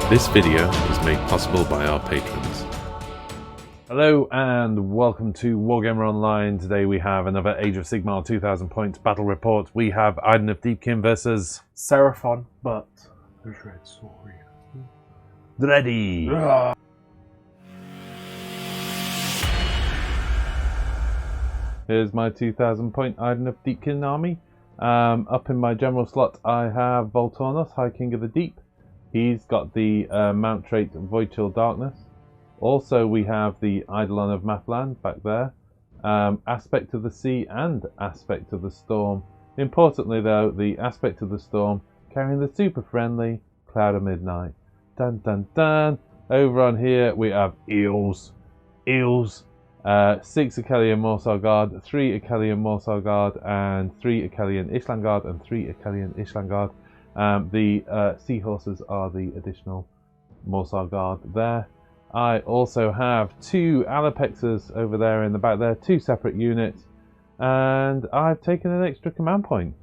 This video is made possible by our patrons. Hello and welcome to Wargamer Online. Today we have another Age of Sigmar 2000 points battle report. We have Idoneth Deepkin versus Seraphon, but who's Red Sorry? Dreddy. Here's my 2000 point Idoneth Deepkin army. Up in my general slot I have Voltornos, High King of the Deep. He's got the mount trait Void Chill Darkness. Also we have the Eidolon of Mathland back there. Aspect of the Sea and Aspect of the Storm. Importantly though, the Aspect of the Storm carrying the super friendly Cloud of Midnight. Dun dun dun! Over on here we have Eels. 6 Achelian Morsar Guard, 3 Achelian Morsar Guard, and 3 Achelian Ishlan Guard, and 3 Achelian Ishlan Guard. The seahorses are the additional Morsar Guard there. I also have 2 Alapexes over there in the back there, 2 separate units, and I've taken an extra command point.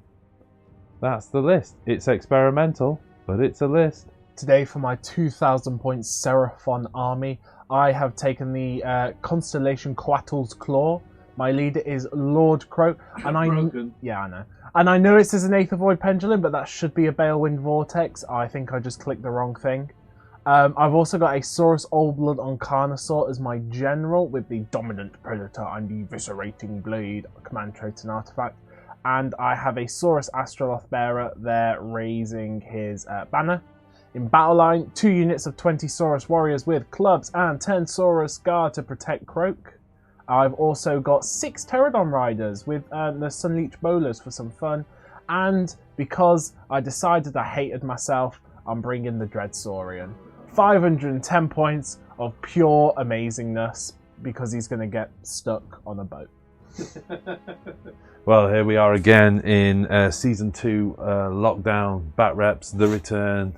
That's the list. It's experimental, but it's a list. Today for my 2000 points Seraphon army, I have taken the Constellation Quattle's Claw. My leader is Lord Crow, and I know. And I know it says an Aether Void Pendulum, but that should be a Balewind Vortex. I think I just clicked the wrong thing. I've also got a Saurus Old Blood on Carnosaur as my general with the Dominant Predator and the Eviscerating Blade command trait and artifact. And I have a Saurus Astroloth Bearer there raising his banner. In battle line, 2 units of 20 Saurus Warriors with clubs and 10 Saurus Guard to protect Croak. I've also got 6 Pterodon Riders with the Sunleech Bowlers for some fun. And because I decided I hated myself, I'm bringing the Dreadsaurian. 510 points of pure amazingness because he's going to get stuck on a boat. Well, here we are again in Season 2 Lockdown, Bat Reps, The Return,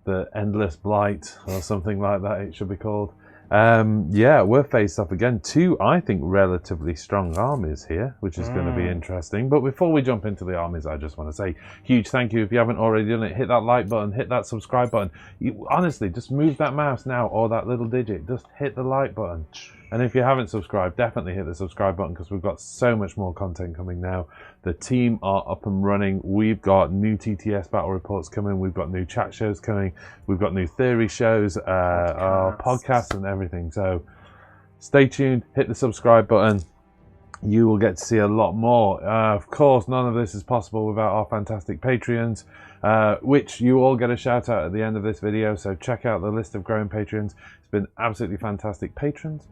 The Endless Blight, or something like that it should be called. Yeah, we're faced up again 2, I think, relatively strong armies here, which is going to be interesting. But before we jump into the armies, I just want to say huge thank you. If you haven't already done it, hit that like button, hit that subscribe button. Honestly, just move that mouse now, or that little digit. Just hit the like button. And if you haven't subscribed, definitely hit the subscribe button because we've got so much more content coming now. The team are up and running. We've got new TTS battle reports coming. We've got new chat shows coming. We've got new theory shows, our podcasts and everything. So stay tuned, hit the subscribe button. You will get to see a lot more. Of course, none of this is possible without our fantastic Patreons, which you all get a shout out at the end of this video. So check out the list of growing Patreons. It's been absolutely fantastic. Patrons,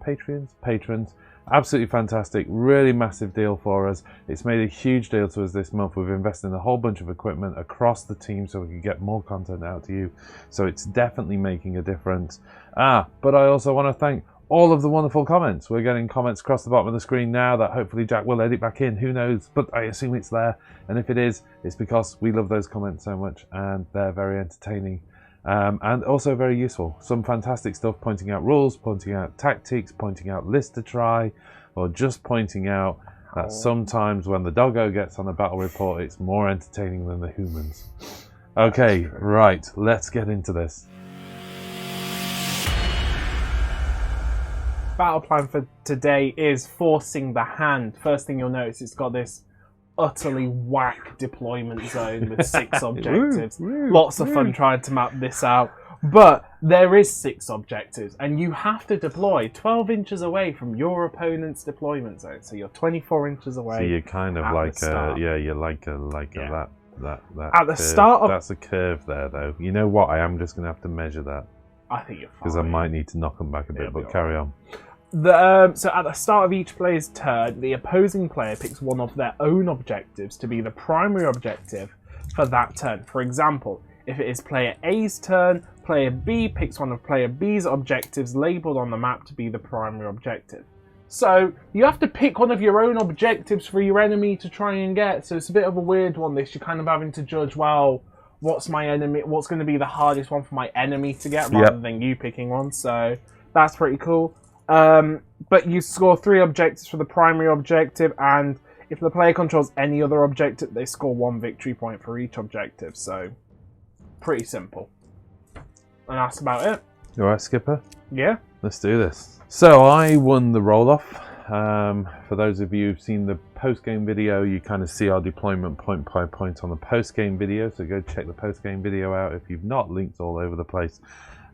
absolutely fantastic. Really massive deal for us. It's made a huge deal to us this month. We've invested in a whole bunch of equipment across the team so we can get more content out to you. So it's definitely making a difference. But I also want to thank all of the wonderful comments. We're getting comments across the bottom of the screen now that hopefully Jack will edit back in. Who knows? But I assume it's there. And if it is, it's because we love those comments so much and they're very entertaining. And also very useful. Some fantastic stuff pointing out rules, pointing out tactics, pointing out lists to try, or just pointing out that sometimes when the doggo gets on a battle report, it's more entertaining than the humans. Okay, right, let's get into this. Battle plan for today is Forcing the Hand. First thing you'll notice, it's got this utterly whack deployment zone with 6 objectives. Lots of fun trying to map this out. But there is 6 objectives, and you have to deploy 12 inches away from your opponent's deployment zone. So you're 24 inches away. So you're kind of like you're like that at the start of... That's a curve there, though. You know what? I am just going to have to measure that. I think you're fine. Because I might need to knock them back a bit, but carry on. So at the start of each player's turn, the opposing player picks one of their own objectives to be the primary objective for that turn. For example, if it is player A's turn, player B picks one of player B's objectives labelled on the map to be the primary objective. So you have to pick one of your own objectives for your enemy to try and get. So it's a bit of a weird one. This you're kind of having to judge. Well, what's my enemy? What's going to be the hardest one for my enemy to get, rather than you picking one. So that's pretty cool. But you score 3 objectives for the primary objective, and if the player controls any other objective, they score 1 victory point for each objective. So pretty simple. And that's about it. All right, Skipper. Yeah. Let's do this. So I won the roll-off. For those of you who've seen the post-game video, you kind of see our deployment point by point on the post-game video. So go check the post-game video out if you've not. Links all over the place.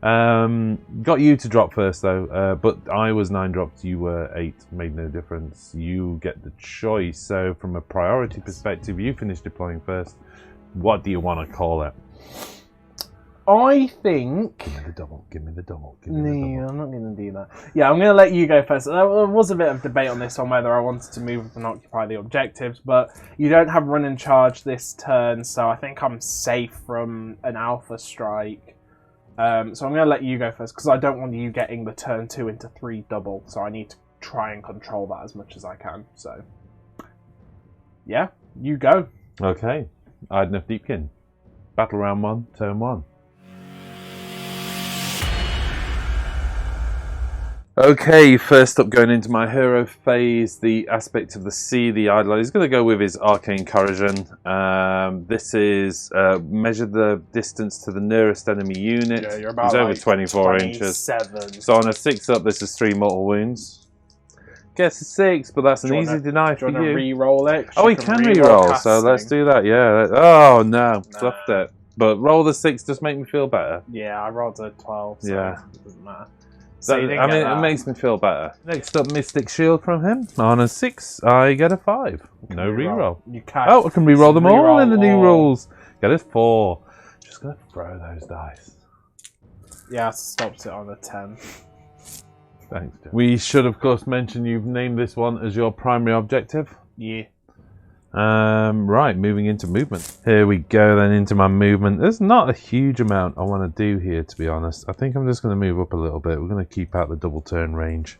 Got you to drop first though, but I was 9 dropped, you were 8. Made no difference. You get the choice. So from a priority perspective, you finished deploying first. What do you want to call it? I think... Give me the double. Give me the double. No, I'm not going to do that. Yeah, I'm going to let you go first. There was a bit of debate on this, on whether I wanted to move and occupy the objectives, but you don't have run and charge this turn, so I think I'm safe from an alpha strike. So I'm going to let you go first, because I don't want you getting the turn 2 into 3 double, so I need to try and control that as much as I can. So, yeah, you go. Okay. Idoneth Deepkin. Battle round 1, turn 1. Okay, first up, going into my hero phase, the aspect of the sea, the idol. He's going to go with his arcane corrosion. This is measure the distance to the nearest enemy unit. Yeah, you're about He's over like 24 inches. So on a 6 up, this is 3 mortal wounds. Gets a 6, but that's an easy deny for you. Do you want to re-roll it? Oh, he can re-roll, so let's do that. Yeah. Oh no, fluffed it. But roll the 6 just make me feel better. Yeah, I rolled a 12, so yeah, it doesn't matter. So it makes me feel better. Next up, Mystic Shield from him. On a 6, I get a 5. No reroll. You can't. Oh, I can reroll them all in the new rules. Get a 4. Just gonna throw those dice. Yeah, stops it on a 10. Thanks, Jeff. We should, of course, mention you've named this one as your primary objective. Yeah. Right, moving into movement. Here we go then into my movement. There's not a huge amount I want to do here, to be honest. I think I'm just going to move up a little bit. We're going to keep out the double turn range.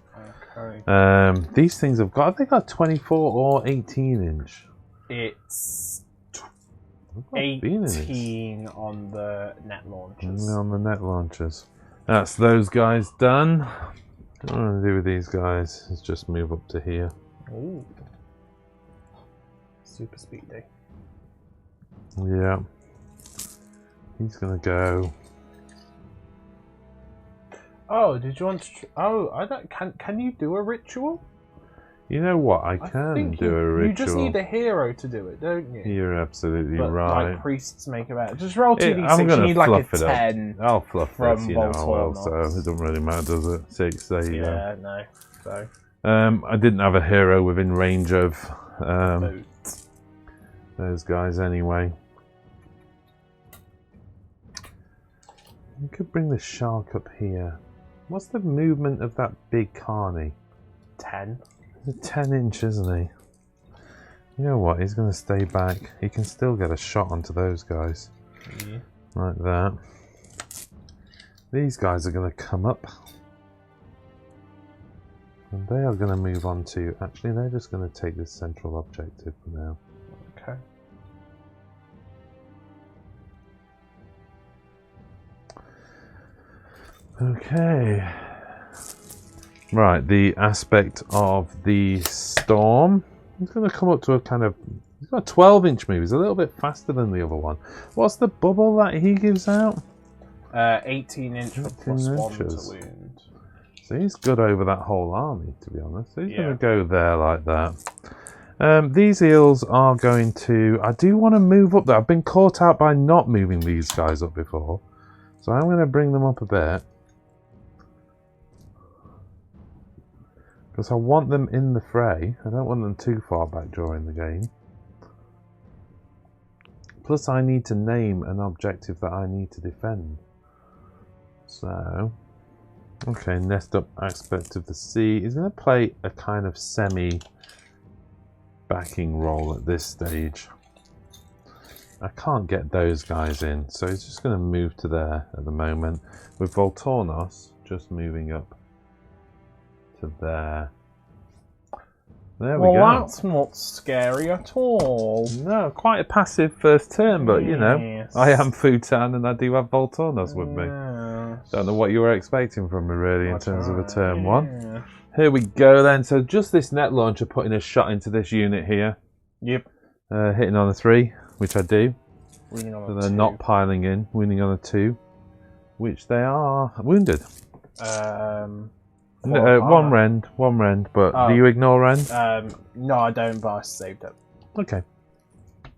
Okay. These things have got, I think, got 24 or 18 inch. It's 18 on the net launchers. On the net launchers. That's those guys done. What I want to do with these guys is just move up to here. Ooh. Super speedy. Yeah. He's gonna go. Oh, did you want to? Oh, I don't. Can you do a ritual? You know what? I can do a ritual. You just need a hero to do it, don't you? You're absolutely but, right. Like priests make it better. Just roll 2d6. I'm gonna you need like fluff a it 10. I'll fluff from this, you know I will, so Voltornos. it doesn't really matter, does it? 6, there you go. Yeah, no. So. I didn't have a hero within range of Boot. those guys anyway. You could bring the shark up here. What's the movement of that big carny? 10. He's 10 inch, isn't he? You know what? He's going to stay back. He can still get a shot onto those guys. Yeah. Like that. These guys are going to come up. And they are going to move on to... Actually, they're just going to take this central objective for now. Okay. Okay. Right, the aspect of the storm. He's going to come up to a kind of... He's got a 12 inch move. He's a little bit faster than the other one. What's the bubble that he gives out? 18 inch for +1 to wound. So he's good over that whole army, to be honest. So he's going to go there like that. These eels are going to... I do want to move up there. I've been caught out by not moving these guys up before. So I'm going to bring them up a bit. Because I want them in the fray. I don't want them too far back during the game. Plus I need to name an objective that I need to defend. So... Okay, nest up aspect of the sea. He's going to play a kind of semi-backing role at this stage. I can't get those guys in, so he's just going to move to there at the moment. With Voltornos just moving up to there. There we go. Well, that's not scary at all. No, quite a passive first turn, but you know, Yes. I am Futan and I do have Voltornos with me. Yes. Don't know what you were expecting from me really in terms of a turn Yeah. one. Here we go then. So just this net launcher putting a shot into this unit here. Yep. Hitting on a 3, which I do. Winning on So a they're 2. not piling in. Winning on a 2, which they are wounded. One rend, but do you ignore rend? No, I don't, but I saved it. Okay.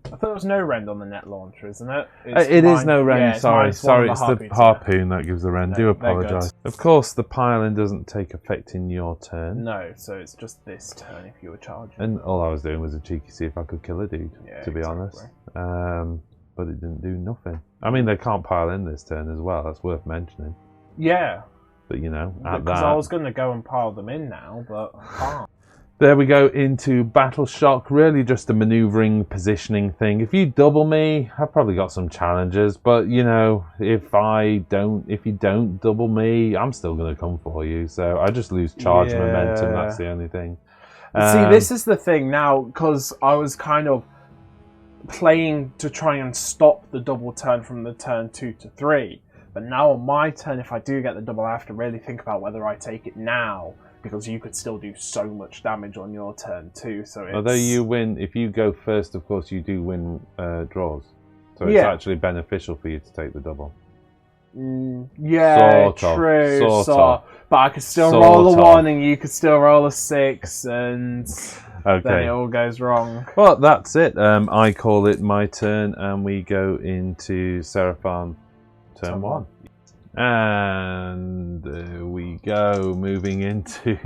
I thought there was no rend on the net launcher, isn't it? It is no rend, yeah, sorry, it's the it's the harpoon that gives the rend. No, Do they're apologise. good. Of course, the piling doesn't take effect in your turn. No, so it's just this turn if you were charging. And all I was doing was a cheeky see if I could kill a dude, Yeah, to be honest. exactly. But it didn't do nothing. I mean, they can't pile in this turn as well, that's worth mentioning. Yeah. But you know, at Because that... I was going to go and pile them in now, but I can't. There we go into Battle Shock, really just a manoeuvring, positioning thing. If you double me, I've probably got some challenges, but you know, if you don't double me, I'm still going to come for you. So I just lose charge momentum, that's the only thing. See, this is the thing now, because I was kind of playing to try and stop the double turn from the turn 2 to 3. But now on my turn, if I do get the double, I have to really think about whether I take it now, because you could still do so much damage on your turn too. So it's... Although you win, if you go first, of course, you do win draws. So it's actually beneficial for you to take the double. Yeah, Sort of, true. sort of. But I could still Sort roll a of. 1 and you could still roll a 6 and then Okay. it all goes wrong. Well, that's it. I call it my turn and we go into Seraphon turn 1. And there we go, moving into...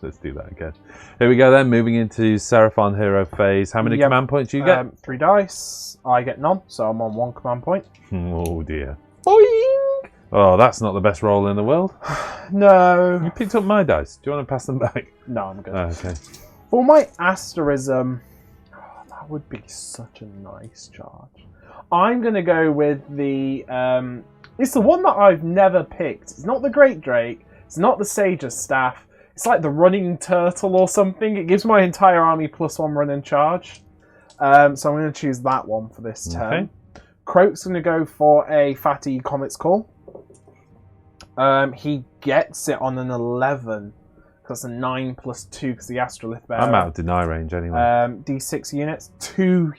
Let's do that again. Here we go then, moving into Seraphon hero phase. How many command points do you get? 3 dice. I get none, so I'm on 1 command point. Oh dear. Boing! Oh, that's not the best roll in the world. No. You picked up my dice. Do you want to pass them back? No, I'm good. Oh, okay. For my asterism, that would be such a nice charge. I'm going to go with the... it's the one that I've never picked. It's not the Great Drake. It's not the Sage's Staff. It's like the Running Turtle or something. It gives my entire army +1 run and charge. So I'm going to choose that one for this turn. Okay. Croak's going to go for a Fatty Comet's Call. He gets it on an 11. That's a 9 +2 because the Astrolith Bearer. I'm out of deny range anyway. D6 units. 2.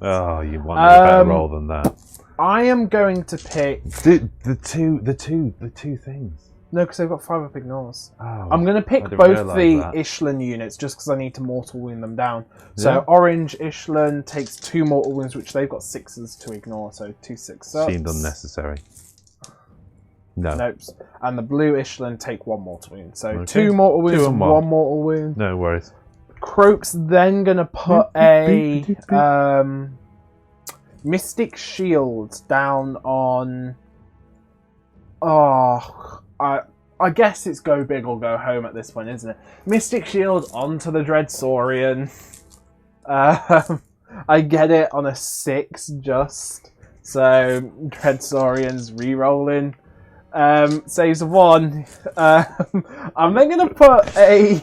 Oh, you want a better roll than that. I am going to pick... The two things. No, because they've got 5 up ignores. Oh, I'm going to pick didn't both realise the that. Ishlan units just because I need to mortal wound them down. So Yeah. orange Ishlan takes 2 mortal wounds, which they've got 6s to ignore, so 2 6-ups. Seemed unnecessary. No. Nope. And the blue Ishlan take 1 mortal wound. So Okay. 2 mortal wounds 2 and and 1 1. mortal wound. No worries. Croak's then going to put a Mystic Shield down on... Oh, I guess it's go big or go home at this point, isn't it? Mystic Shield onto the Dreadsaurian. I get it on a 6 just. So Dreadsaurian's re-rolling. Saves a 1. I'm then going to put a...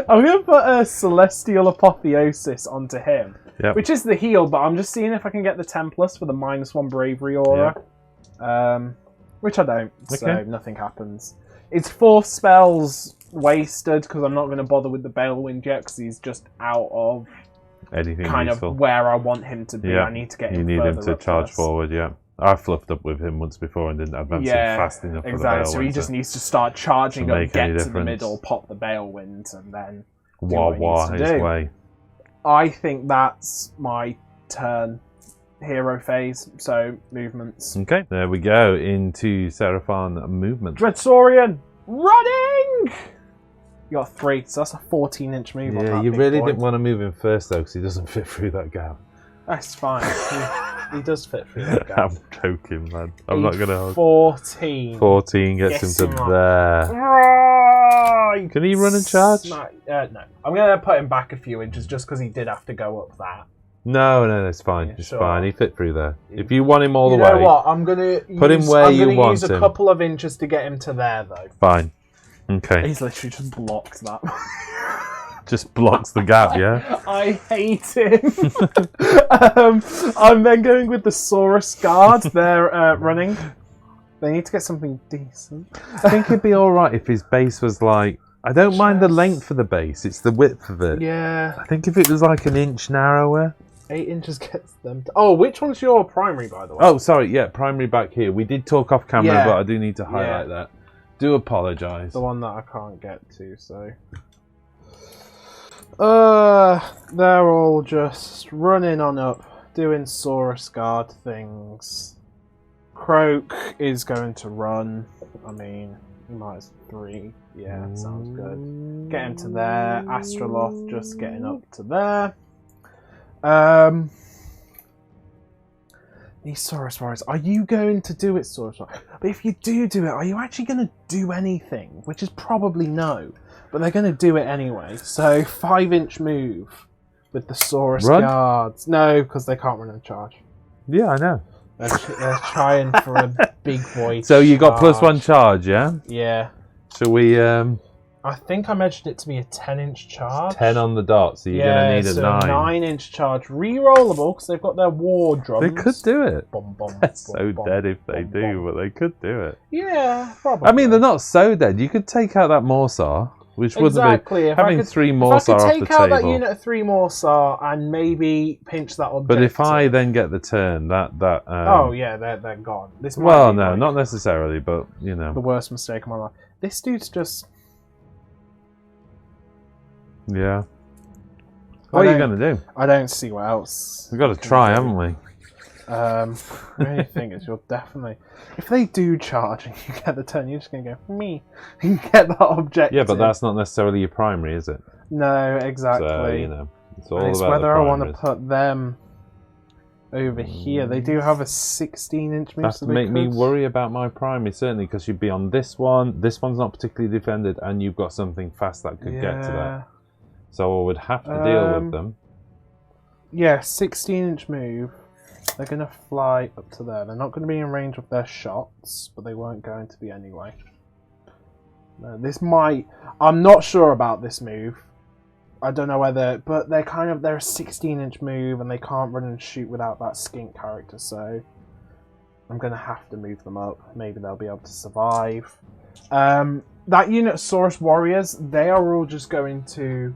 I'm going to put a Celestial Apotheosis onto him. Yep. Which is the heal, but I'm just seeing if I can get the 10+ for the -1 Bravery aura. Which I don't, so Okay. nothing happens. It's 4 spells wasted because I'm not going to bother with the Balewind yet because he's just out of Anything kind useful. of where I want him to be. Yeah. I need to get You him need him further to up charge first. forward, yeah. I fluffed up with him once before and didn't advance him fast enough for the exactly. So he Balewind just to needs to start charging to up, make get any to the difference. middle, pop the Balewind, and then do wah what he wah needs to his do. way. I think that's my turn. Hero phase, so movements. Okay, there we go into Seraphon movement. Dreadsaurian running. You got 3, so that's a 14-inch move. on Yeah, that you big really boy. didn't want to move him first though, because he doesn't fit through that gap. That's fine. he does fit through that gap. I'm joking, man. I'm not gonna hold. 14. 14 gets Yes, him to you are. there. Right. Can he run and charge? No. I'm going to put him back a few inches just because he did have to go up that. No, it's fine. Yeah, It's sure. fine. He fit through there. If you want him all the You know way, what? I'm going to Put him where you want use a him. couple of inches to get him to there, though. fine. Okay. He's literally just blocked that. Just blocks the gap, yeah? I hate him. I'm then going with the Saurus Guard. They're running. They need to get something decent. I think it'd be alright if his base was like... I don't mind the length of the base, it's the width of it. Yeah. I think if it was like an inch narrower... 8 inches gets them... Oh, which one's your primary, by the way? Oh, sorry, yeah, primary back here. We did talk off camera, Yeah. but I do need to highlight that. Do apologise. The one that I can't get to, so... they're all just running on up, doing Saurus Guard things. Croak is going to run. I mean, he might as 3. Yeah, sounds good. Get him to there. Astroloth just getting up to there. These Saurus Warriors, are you going to do it, Saurus Warriors? But if you do it, are you actually going to do anything? Which is probably no. But they're going to do it anyway. So 5-inch move with the Saurus Guards. No, because they can't run in charge. Yeah, I know. They're trying for a big boy. So you got +1 charge, yeah? Yeah. So we I think I measured it to be a 10-inch charge. 10 on the dot, so you're gonna need a 9. 9-inch charge, re-rollable because they've got their war drums. They could do it. Bum, bum, That's bum, so bum, dead if they bum, do, bum. but they could do it. Yeah, probably. I mean, they're not so dead. You could take out that Morsar, which exactly. wouldn't be having 3 Morsar off the table. If I could take out that table. unit of 3 Morsar and maybe pinch that objective. But if I then get the turn, that oh yeah, they're gone. This might well, be no, like not necessarily, but you know, the worst mistake of my life. This dude's just. yeah. What are you gonna do? I don't see what else. We've got to try, haven't we? The only thing is, you're definitely. If they do charge and you get the turn, you're just gonna go me and get that objective. Yeah, but that's not necessarily your primary, is it? No, exactly. So you know, it's all and it's about whether the I want to primaries. put them over here. They do have a 16-inch move. That's so to make me worry about my primary, certainly, because you'd be on this one. This one's not particularly defended, and you've got something fast that could get to that. So I would have to deal with them. Yeah, 16-inch move. They're going to fly up to there. They're not going to be in range of their shots, but they weren't going to be anyway. No, this might... I'm not sure about this move. I don't know whether... But they're a 16-inch move, and they can't run and shoot without that skink character, so... I'm going to have to move them up. Maybe they'll be able to survive. That unit of Saurus Warriors, they are all just going to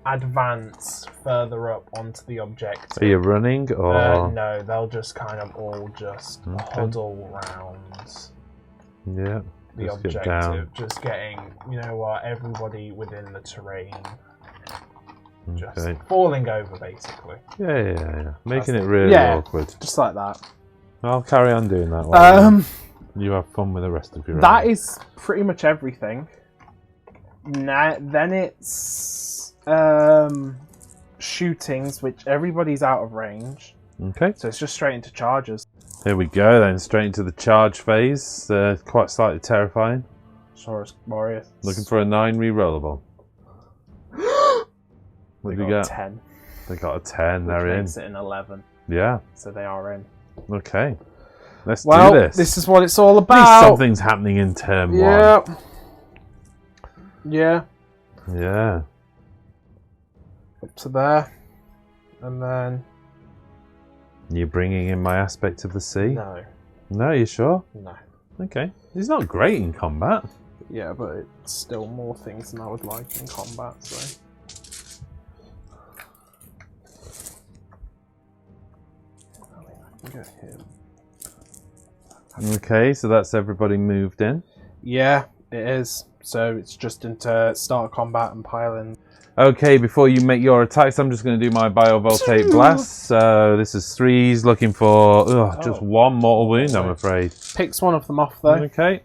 advance further up onto the objective. Are you running, or...? No, they'll just kind of all just huddle around Yeah, the just get objective. down. Just getting, you know what, everybody within the terrain just falling over, basically. Yeah. Making it really awkward. Just like that. I'll carry on doing that while you have fun with the rest of your That round. is pretty much everything. Then it's shootings, which everybody's out of range. Okay. So it's just straight into charges. Here we go then, straight into the charge phase. Quite slightly terrifying. Saurus Warriors. Looking for a 9 re-rollable. What They did you got get? 10. They got a 10, they're Which in. makes it an 11. Yeah. So they are in. Okay. Let's do this. This is what it's all At least about. something's happening in turn 1. Yeah. Yeah. Up to there. And then... You're bringing in my aspect of the sea? No. No, you sure? No. Okay. He's not great in combat. Yeah, but it's still more things than I would like in combat, so... Get him. Okay, so that's everybody moved in. Yeah, it is. So it's just into start combat and pile in. Okay, before you make your attacks, I'm just going to do my biovoltaic blast. So this is 3s, looking for just 1 mortal wound, I'm afraid. Picks one of them off though. Okay.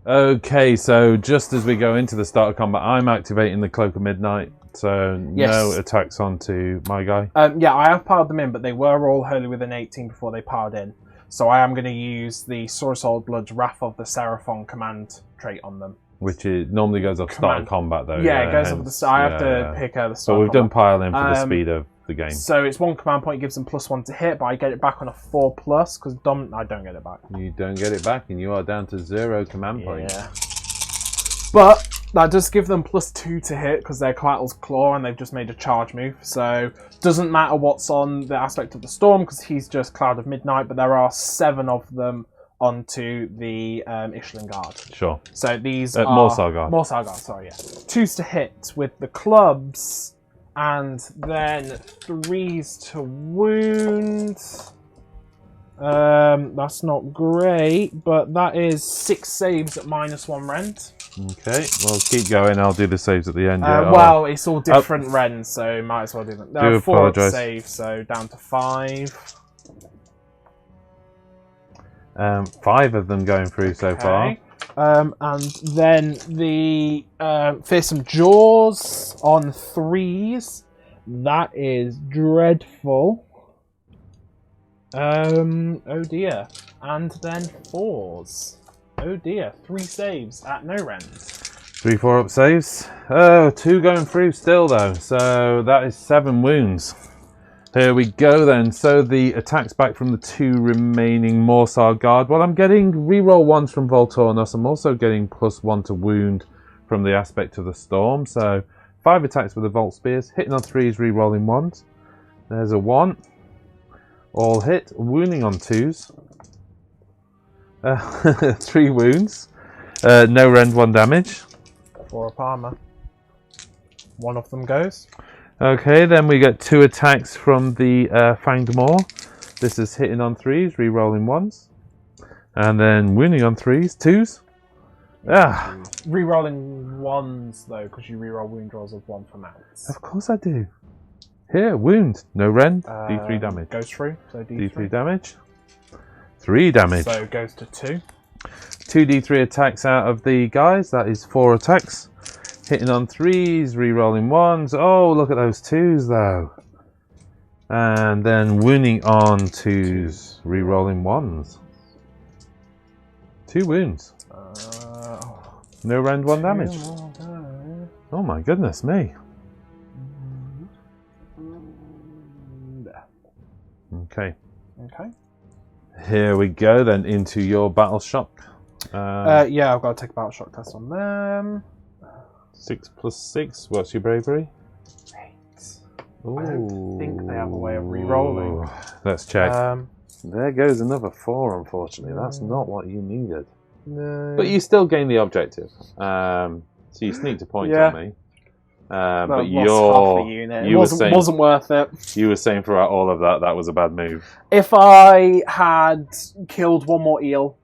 Okay, so just as we go into the start of combat, I'm activating the Cloak of Midnight. So no attacks onto my guy. Yeah, I have piled them in, but they were all wholly within 18 before they piled in. So I am going to use the Saurus Old Blood's Wrath of the Seraphon command trait on them. Which normally goes off start of combat though. Yeah, it goes off the start. I have to pick the start. So we've done pile in for the speed of the game. So it's 1 command point, gives them +1 to hit, but I get it back on a 4+, because I don't get it back. You don't get it back, and you are down to 0 command points. Yeah. But that does give them +2 to hit because they're Coatl's Claw and they've just made a charge move. So doesn't matter what's on the aspect of the storm because he's just Cloud of Midnight, but there are 7 of them onto the Ishling Guard. Sure. So these are... Morsar Guard. Morsar Guard, sorry, yeah. 2s to hit with the clubs and then 3s to wound. That's not great, but that is 6 saves at -1 rend. Okay, well, keep going. I'll do the saves at the end. Well, it's all different rends, so might as well do them. There are 4 saves, so down to 5. 5 of them going through so far. And then the Fearsome Jaws on 3s. That is dreadful. Oh dear. And then 4s. Oh dear. 3 saves at no rend. 3 4-up saves. Oh, 2 going through still though. So that is 7 wounds. Here we go then. So the attacks back from the 2 remaining Morsar Guard. Well, I'm getting reroll 1s from Voltornos. I'm also getting +1 to wound from the aspect of the storm. So 5 attacks with the Volt Spears. Hitting on 3s, rerolling 1s. There's a 1. All hit. Wounding on 2s. 3 wounds. No rend, 1 damage. 4 up armor. 1 of them goes. Okay, then we get 2 attacks from the Fanged Maw. This is hitting on 3s, re-rolling 1s. And then wounding on 3s, 2s. Ah. Re-rolling 1s though, because you re-roll wound rolls of 1 for mounts. Of course I do. Here, wound. No rend, D3 damage. Goes through, so D3. D3 damage. 3 damage. So it goes to 2. 2 D3 attacks out of the guys, that is 4 attacks. Hitting on 3s, re-rolling 1s. Oh, look at those 2s though. And then wounding on 2s, re-rolling 1s. 2 wounds. No rend, 1 damage. Oh my goodness me. Okay. Okay. Here we go then into your battle shock. Yeah, I've got to take a battle shock test on them. 6 + 6. What's your bravery? 8. I don't think they have a way of re-rolling. Let's check. There goes another 4, unfortunately. That's not what you needed. No. But you still gain the objective. So you sneaked a point on me. But half the unit. It wasn't worth it. You were saying throughout all of that was a bad move. If I had killed 1 more eel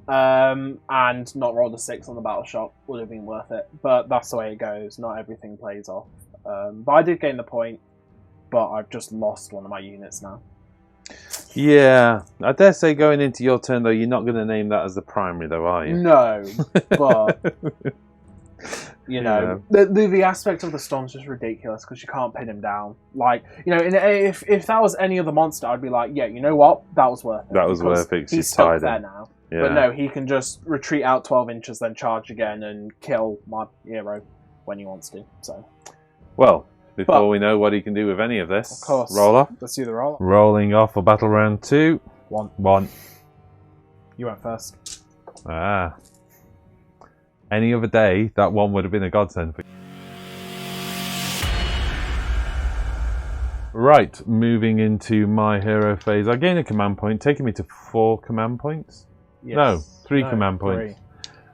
and not rolled a 6 on the battle shock, would have been worth it. But that's the way it goes. Not everything plays off. But I did gain the point, but I've just lost 1 of my units now. Yeah, I dare say going into your turn though, you're not going to name that as the primary though, are you? No, but you know, the aspect of the storm's just ridiculous because you can't pin him down. Like, you know, if that was any other monster, I'd be like, yeah, you know what, that was worth it. That was worth it. He's stuck there now. Yeah. But no, he can just retreat out 12 inches, then charge again and kill my hero when he wants to. So, well. Before we know what he can do with any of this, of course. Roll off. Let's do the roll off. Rolling off for battle round 2. 1. You went first. Ah. Any other day, that 1 would have been a godsend for you. Right, moving into my hero phase. I gain a command point, taking me to 4 command points. Yes. No, 3 command points.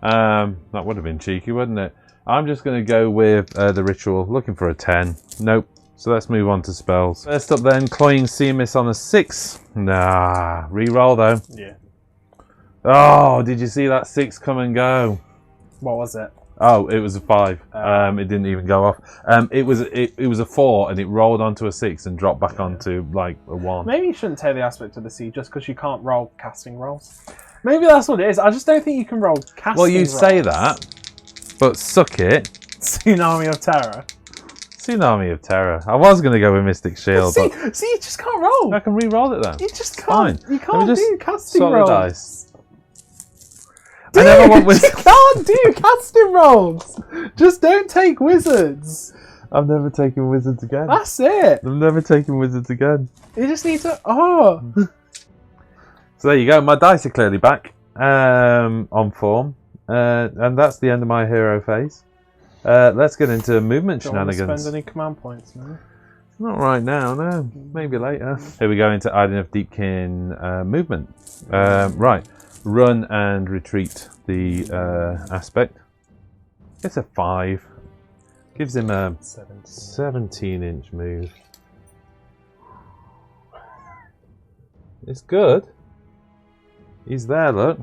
That would have been cheeky, wouldn't it? I'm just going to go with the ritual, looking for a 10. Nope. So let's move on to spells. First up then, Cloying Seamus on a 6. Nah, re-roll though. Yeah. Oh, did you see that 6 come and go? What was it? Oh, it was a 5. It didn't even go off. It was a 4 and it rolled onto a 6 and dropped back onto like a 1. Maybe you shouldn't take the aspect of the sea just because you can't roll casting rolls. Maybe that's what it is. I just don't think you can roll casting rolls. Well, you say that. But suck it. Tsunami of Terror. Tsunami of Terror. I was going to go with Mystic Shield. See, you just can't roll. I can re-roll it though. You just can't. Fine. You can't do casting rolls. rolls. Dice. Dude, I never want you can't do casting rolls. Just don't take wizards. I'm never taking wizards again. That's it. I'm never taking wizards again. You just need to... Oh. So there you go. My dice are clearly back on form. And that's the end of my hero phase. Let's get into movement Don't want to shenanigans. spend any command points, no? Not right now, no. Maybe later. Here we go into Idoneth Deepkin movement. Right. Run and retreat the aspect. It's a 5. Gives him a 17-inch move. It's good. He's there, look.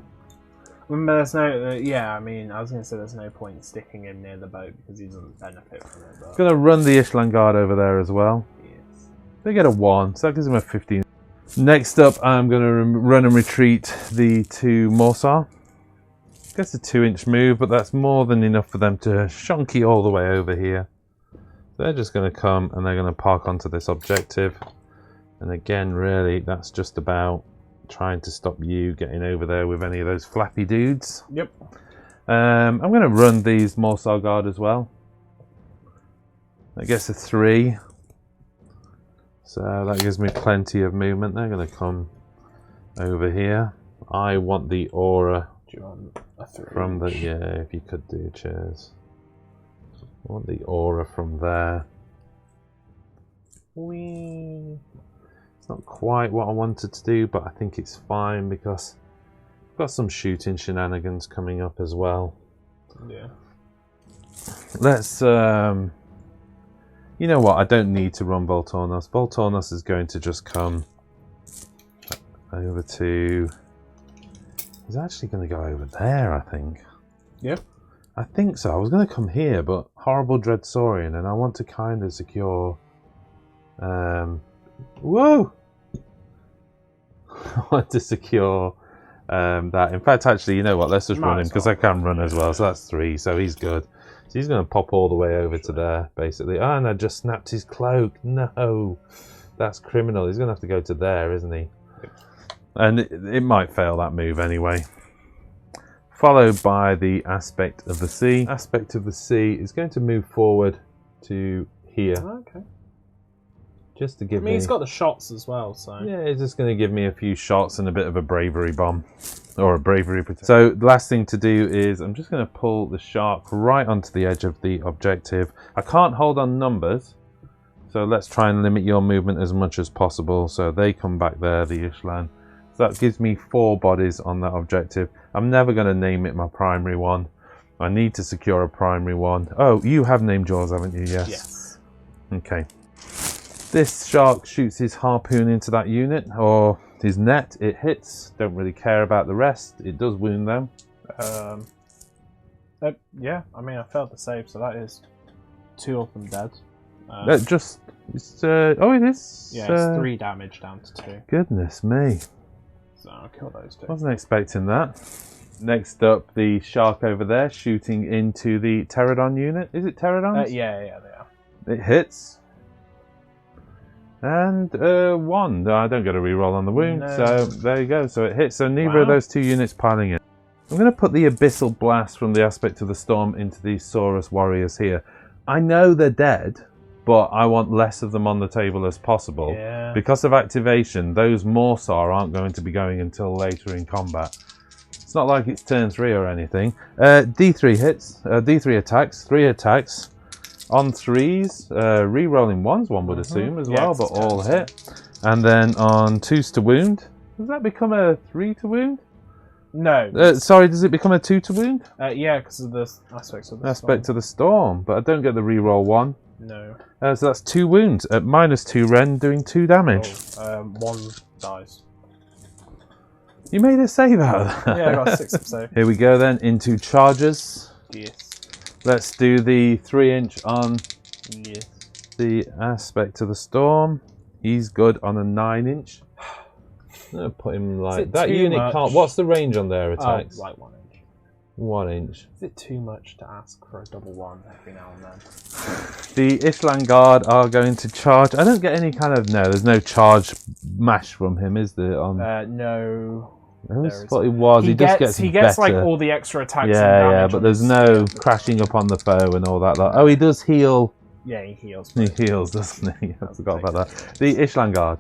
Remember, there's no... yeah, I mean, I was going to say there's no point sticking him near the boat because he doesn't benefit from it. But... Gonna run the Ishlan Guard over there as well. Yes. They get a 1, so that gives him a 15. Next up, I'm gonna run and retreat the 2 Morsar. Gets a 2-inch move, but that's more than enough for them to shonky all the way over here. They're just gonna come and they're gonna park onto this objective. And again, really, that's just about trying to stop you getting over there with any of those flappy dudes. Yep. I'm going to run these Morsar Guard as well. That gets a 3. So that gives me plenty of movement. They're going to come over here. I want the aura. Do you want a 3? From the... Yeah, if you could do, cheers. I want the aura from there. Whee. It's not quite what I wanted to do, but I think it's fine because I've got some shooting shenanigans coming up as well. Yeah. Let's, you know what, I don't need to run Voltornos. Voltornos is going to just come over to... He's actually going to go over there, I think. Yeah. I think so. I was going to come here, but Horrible Dread Saurian, and I want to kind of secure... whoa! I want to secure that. In fact, actually, you know what? Let's just run him because I can run as well. So that's 3. So he's good. So he's going to pop all the way over to there, basically. Oh, and I just snapped his cloak. No, that's criminal. He's going to have to go to there, isn't he? And it might fail that move anyway. Followed by the Aspect of the Sea. Aspect of the Sea is going to move forward to here. Okay. Just to give me... I mean, he's got the shots as well, so... Yeah, it's just going to give me a few shots and a bit of a bravery bomb. Or a bravery protect. So the last thing to do is I'm just going to pull the shark right onto the edge of the objective. I can't hold on numbers, so let's try and limit your movement as much as possible. So they come back there, the Ishlan. So that gives me 4 bodies on that objective. I'm never going to name it my primary one. I need to secure a primary one. Oh, you have named yours, haven't you? Yes. Yes. Okay. This shark shoots his harpoon into that unit, or his net. It hits. Don't really care about the rest. It does wound them. Yeah, I mean, I failed to save, so that is 2 of them dead. Oh, it is. Yeah, it's 3 damage down to 2. Goodness me. So I'll kill those 2. Wasn't expecting that. Next up, the shark over there shooting into the Pterodon unit. Is it Pterodons? Yeah, they are. It hits. And 1. I don't get a reroll on the wound, No. so there you go. So it hits. So neither of those 2 units piling in. I'm going to put the Abyssal Blast from the Aspect of the Storm into these Saurus warriors here. I know they're dead, but I want less of them on the table as possible. Yeah. Because of activation, those Morsar aren't going to be going until later in combat. It's not like it's turn 3 or anything. D3 hits, D3 attacks, 3 attacks. On 3s, re-rolling 1s, one would assume as well, but all hit. And then on 2s to wound. Does that become a 3 to wound? No. Sorry, does it become a 2 to wound? Yeah, because of the aspects of the Aspect storm. of the storm, but I don't get the re-roll 1. No. So that's 2 wounds at -2 Ren, doing 2 damage. 1 dies. You made a save out of that. Yeah, I got 6 save. Here we go then, into charges. Yes. Let's do the 3-inch on Yes. the Aspect of the Storm. He's good on a 9-inch. I'm going to put him like... That unit much? can't... What's the range on their attacks? Oh, like 1 inch. 1 inch. Is it too much to ask for a double 1 every now and then? The Ishlan Guard are going to charge. I don't get any kind of... No, there's no charge mash from him, is there? On... No. I always thought it was. He just gets He gets better. like all the extra attacks. Yeah, and damage yeah, but on there's his no skill. crashing up on the foe and all that. Oh, he does heal. Yeah, he heals. He heals, doesn't he? I forgot about that. The Ishlan Guard.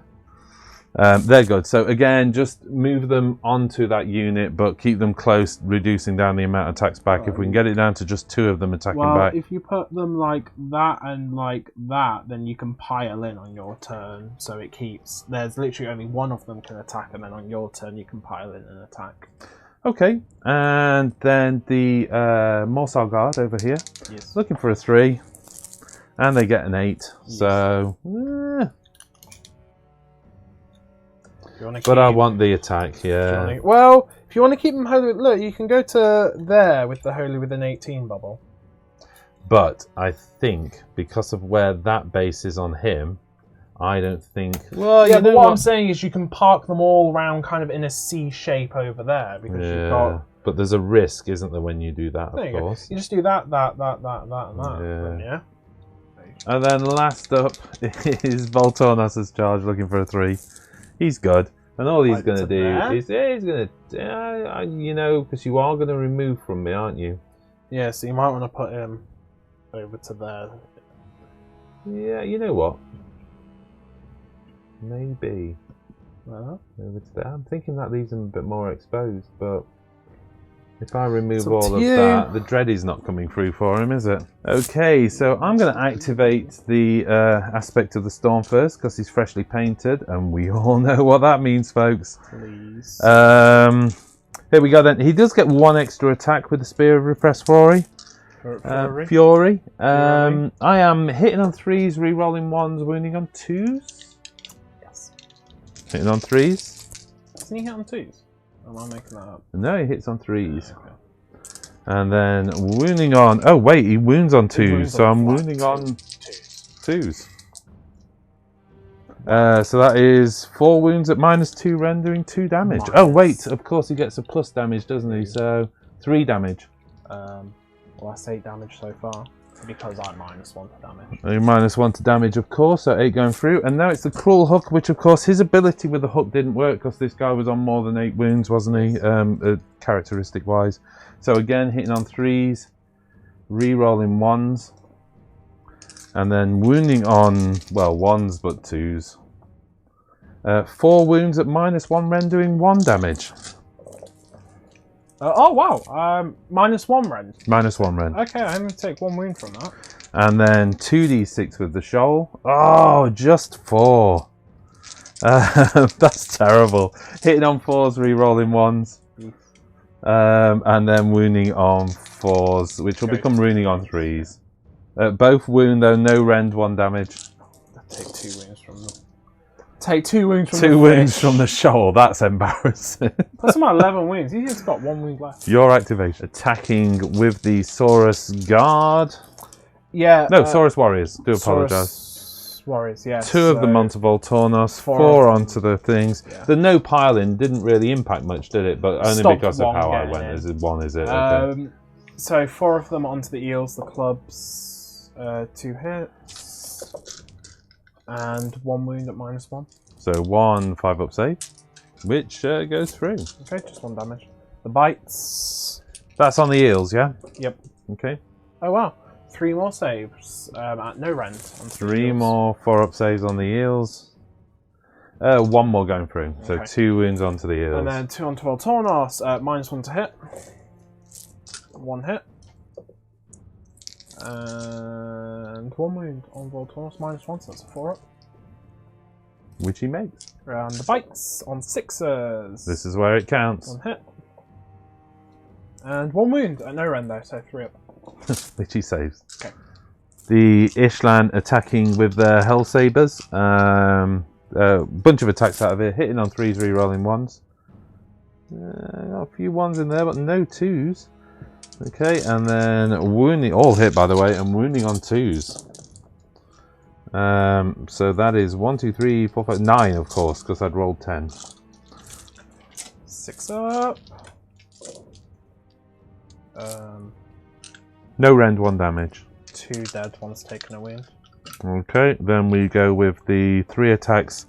They're good. So again, just move them onto that unit, but keep them close, reducing down the amount of attacks back. If we can get it down to just 2 of them attacking back. If you put them like that and like that, then you can pile in on your turn. So it keeps. There's literally only one of them can attack, and then on your turn you can pile in and attack. Okay, and then the Morsal Guard over here, looking for a 3, and they get an 8. Yes. So. But I want the attack, yeah. Well, if you want to keep them holy, look, you can go to there with the holy with an 18 bubble. But I think because of where that base is on him, I don't think. Well, yeah, but what I'm saying is you can park them all around, kind of in a C shape over there because you've got. But there's a risk, isn't there, when you do that? Of course. You just do that, and that. Yeah. And then last up is Voltornos' charge, looking for a 3. He's good, and all he's going to do is he's going to, you know, because you are going to remove from me, aren't you? Yeah, so you might want to put him over to there. Yeah, you know what? Maybe over to there. I'm thinking that leaves him a bit more exposed, but if I remove all of that, the dread is not coming through for him, is it? Okay, so I'm going to activate the aspect of the storm first because he's freshly painted, and we all know what that means, folks. Please. Here we go then. He does get 1 extra attack with the Spear of Repressed Fury. Fury. I am hitting on 3s, re-rolling 1s, wounding on 2s. Yes. Hitting on 3s. Doesn't he hit on 2s? Am I making that up? No, he hits on 3s. Okay. And then wounding on... Oh, wait, he wounds on 2s, so I'm wounding on 2s. So that is 4 wounds at -2, rendering 2 damage. Oh, wait, of course he gets a plus damage, doesn't he? So 3 damage. Well, that's 8 damage so far. Because I'm -1 to damage. -1 to damage, of course, so 8 going through. And now it's the Cruel Hook, which, of course, his ability with the hook didn't work because this guy was on more than 8 wounds, wasn't he? Characteristic-wise. So, again, hitting on 3s, re-rolling 1s, and then wounding on, well, 1s but 2s. 4 wounds at -1, rendering 1 damage. Oh wow! -1 rend. -1 rend. Okay, I'm going to take 1 wound from that. And then 2d6 with the shoal. Oh, just 4. That's terrible. Hitting on 4s, re-rolling 1s. And then wounding on 4s, which will become wounding on 3s. Both wound though, no rend, 1 damage. I'll take 2 wounds from them. Take 2 wounds from 2 wounds from the shoal, that's embarrassing. That's about 11 wounds. He's just got 1 wound left. Your activation. Attacking with the Saurus Guard. Yeah. No, Saurus Warriors. Do apologise. Warriors, yeah. 2 of them onto Voltornos, 4 onto the things. Yeah. The no piling didn't really impact much, did it? But only because of how I went. Is it 1, is it? Okay. So 4 of them onto the eels, the clubs, 2 hits. And 1 wound at -1. So 1 5-up save, which goes through. Okay, just 1 damage. The bites. That's on the eels, yeah? Yep. Okay. Oh wow. 3 more saves at no rend. 3 more 4-up saves on the eels. 1 more going through. So okay. 2 wounds onto the eels. And then 2 onto Voltornos. -1 to hit. 1 hit. And 1 wound on Voltornos, -1, so that's a 4-up. Which he makes. And the bites on 6s. This is where it counts. 1 hit. And 1 wound at no rend though, so 3-up. Which he saves. Okay. The Ishlan attacking with their Hell Sabers. Bunch of attacks out of here. Hitting on 3s, re-rolling 1s. Got a few 1s in there, but no 2s. Okay, and then wounding, all hit by the way, and wounding on 2s. So that is 1, 2, 3, 4, 5, 9 of course, because I'd rolled 10. 6-up. No rend, 1 damage. 2 dead, 1's taken a wound. Okay, then we go with the 3 attacks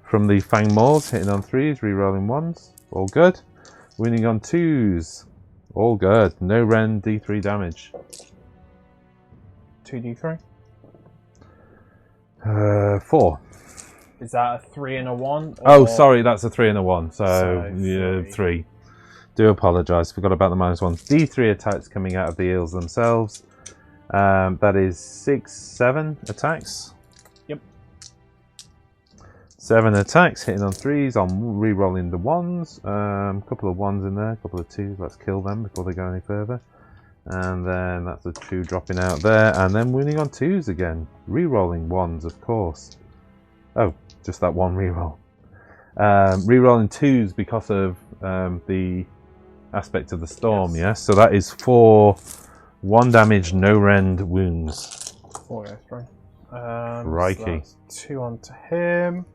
from the Fang Maws, hitting on 3s, re-rolling 1s. All good. Wounding on 2s. All good. No rend, D3 damage. 2d3? 4. Is that a 3 and a 1? Oh, sorry, that's a 3 and a 1. So yeah, 3. 3. Do apologise. Forgot about the -1s. D3 attacks coming out of the eels themselves. That is 6, 7 attacks. Yep. 7 attacks, hitting on 3s. I'm re-rolling the 1s. Couple of 1s in there, couple of 2s. Let's kill them before they go any further. And then that's a 2 dropping out there. And then winning on 2s again. Re-rolling 1s, of course. Oh, just that one re-roll. Re-rolling 2s because of the aspect of the storm, yes? So that is 4 1 damage, no rend wounds. 4 goes through. Crikey. So 2 onto him.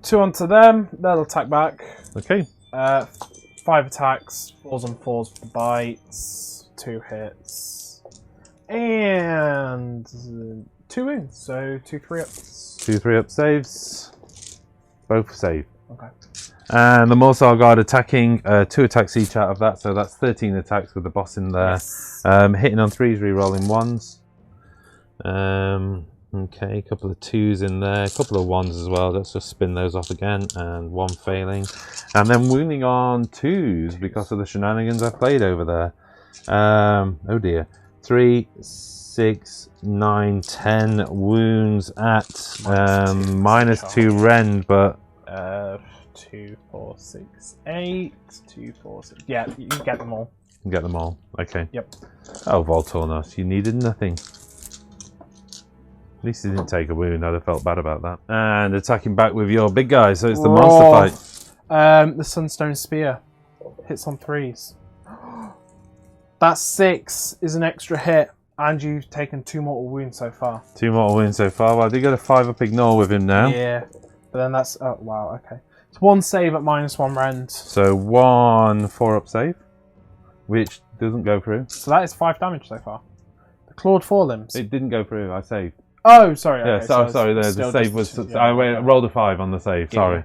2 onto them. They'll attack back. Okay. 5 attacks. 4s on 4s for the bites. 2 hits. And 2 wounds. So 2 3-ups. 2 3-up saves. Both save. Okay. And the Morsar Guard attacking, 2 attacks each out of that, so that's 13 attacks with the boss in there. Yes. Hitting on 3s, re-rolling 1s. Okay, a couple of 2s in there, a couple of 1s as well. Let's just spin those off again, and 1 failing. And then wounding on 2s because of the shenanigans I've played over there. Oh dear. 3, 6, 9, 10 wounds at -2 rend, but 2, 4, 6, 8. 2, 4, 6. Yeah, you can get them all. get them all. Okay. Yep. Oh, Voltornos, you needed nothing. At least he didn't take a wound. I'd have felt bad about that. And attacking back with your big guy, so it's the monster fight. The Sunstone Spear hits on 3s. That 6 is an extra hit, and you've taken 2 mortal wounds so far. 2 mortal wounds so far. Well, I did get a 5-up ignore with him now. Yeah, but then that's oh wow, okay. It's 1 save at -1 rend. So 1 4-up save, which doesn't go through. So that is 5 damage so far. The clawed forelimbs. It didn't go through. I saved. Oh, sorry. Yeah, Okay, sorry. The save was. I rolled a 5 on the save. Sorry.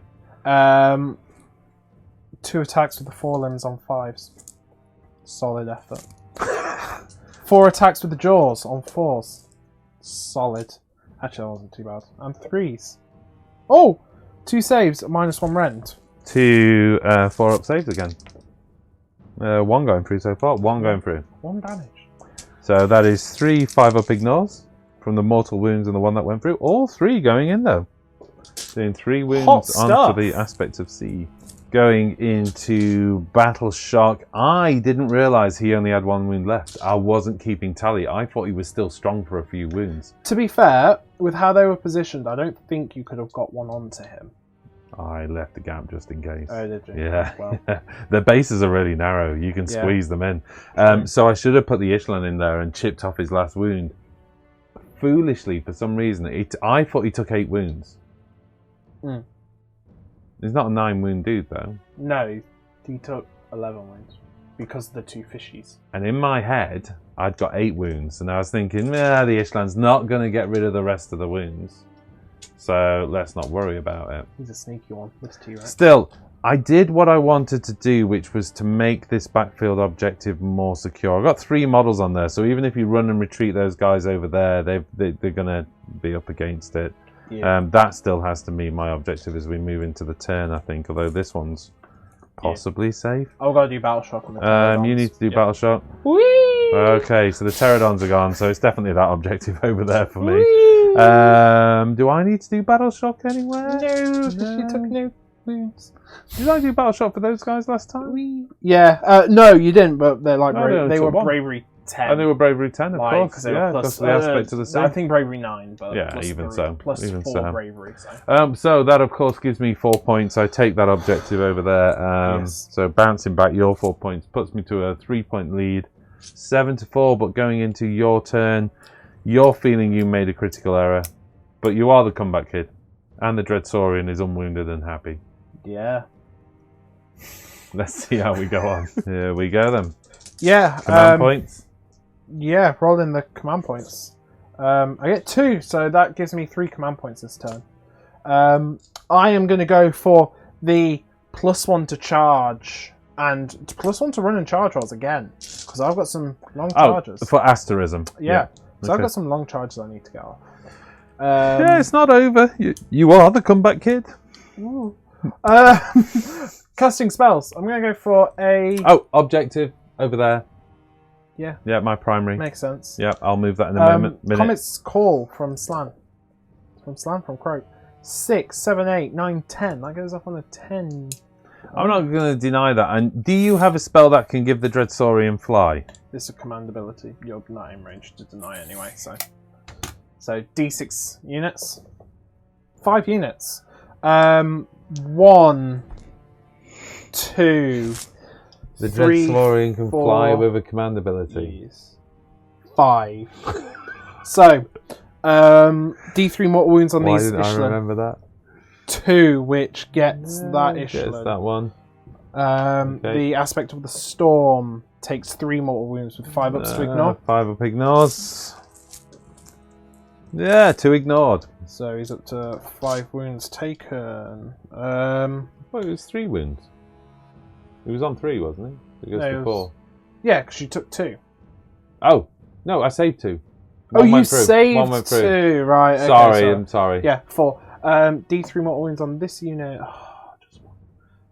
2 attacks with the forelimbs on 5s. Solid effort. 4 attacks with the jaws on 4s. Solid. Actually, that wasn't too bad. And 3s. Oh! 2 saves at -1 rend. 2 4-up saves again. 1 going through so far. 1 going through. 1 damage. So that is 3 5-up ignores from the mortal wounds and the one that went through. All 3 going in though. Doing 3 wounds onto the aspect of sea. Going into Battle Shock. I didn't realise he only had 1 wound left. I wasn't keeping tally. I thought he was still strong for a few wounds. To be fair, with how they were positioned, I don't think you could have got 1 onto him. I left a gap just in case. Oh, did you? Yeah. Well. The bases are really narrow. You can squeeze them in. So I should have put the Ishlan in there and chipped off his last wound. Foolishly, for some reason, I thought he took 8 wounds. Mm. He's not a 9 wound dude though. No, he took 11 wounds because of the 2 fishies. And in my head, I'd got 8 wounds, and I was thinking, the Ishlan's not going to get rid of the rest of the wounds, so let's not worry about it. He's a sneaky one, this T-Rex. Still, I did what I wanted to do, which was to make this backfield objective more secure. I've got 3 models on there, so even if you run and retreat those guys over there, they're going to be up against it. Yeah. That still has to be my objective as we move into the turn, I think, although this one's possibly safe. I've got to do Battle Shock on the you need to do Battle Shock. Whee! Okay, so the Pterodons are gone, so it's definitely that objective over there for me. Do I need to do Battle Shock anywhere? No, because you took no wounds. Did I do Battle Shock for those guys last time? Yeah, no, you didn't, but they're like they were Bravery 10. And they were Bravery 10, of course. Because they were plus, the aspect of the sea. I think Bravery 9, but yeah, plus even 3, so. Plus even 4 so. Bravery. So. So that, of course, gives me 4 points. I take that objective over there. Yes. So bouncing back your 4 points puts me to a 3-point lead. 7-4, but going into your turn, you're feeling you made a critical error, but you are the comeback kid. And the Dreadsaurian is unwounded and happy. Yeah. Let's see how we go on. Here we go then. Yeah. Command points. Yeah, roll in the command points. I get 2, so that gives me 3 command points this turn. I am going to go for the +1 to charge and +1 to run and charge rolls again, because I've got some long charges. For asterism. Yeah. So Okay. I've got some long charges I need to get off. Yeah, it's not over. You are the comeback kid. Casting spells. I'm going to go for a... Oh, objective over there. Yeah. Yeah, my primary. Makes sense. Yeah, I'll move that in a minute. Comet's Call from Slan. From Croak. 6, 7, 8, 9, 10. That goes up on a 10. I'm not going to deny that. And do you have a spell that can give the Dreadsaurian fly? This is a command ability. You're not in range to deny anyway, so D6 units. 5 units. 1, 2, The 3, Dreadsaurian can 4, fly with a command ability. 5. So, D3 mortal wounds on Why these didn't I Ishlan. remember that? 2, which gets that Gets Ishlan. that one. Okay. The aspect of the storm takes 3 mortal wounds with 5 ups to ignore. 5 up ignores. Yeah, 2 ignored. So he's up to 5 wounds taken. Well, it was 3 wounds. He was on 3, wasn't he? It goes to 4. Yeah, because you took 2. Oh, no, I saved 2. One you saved 2, right? Okay, sorry, I'm sorry. Yeah, 4. D3 mortal wounds on this unit. Oh, just 1.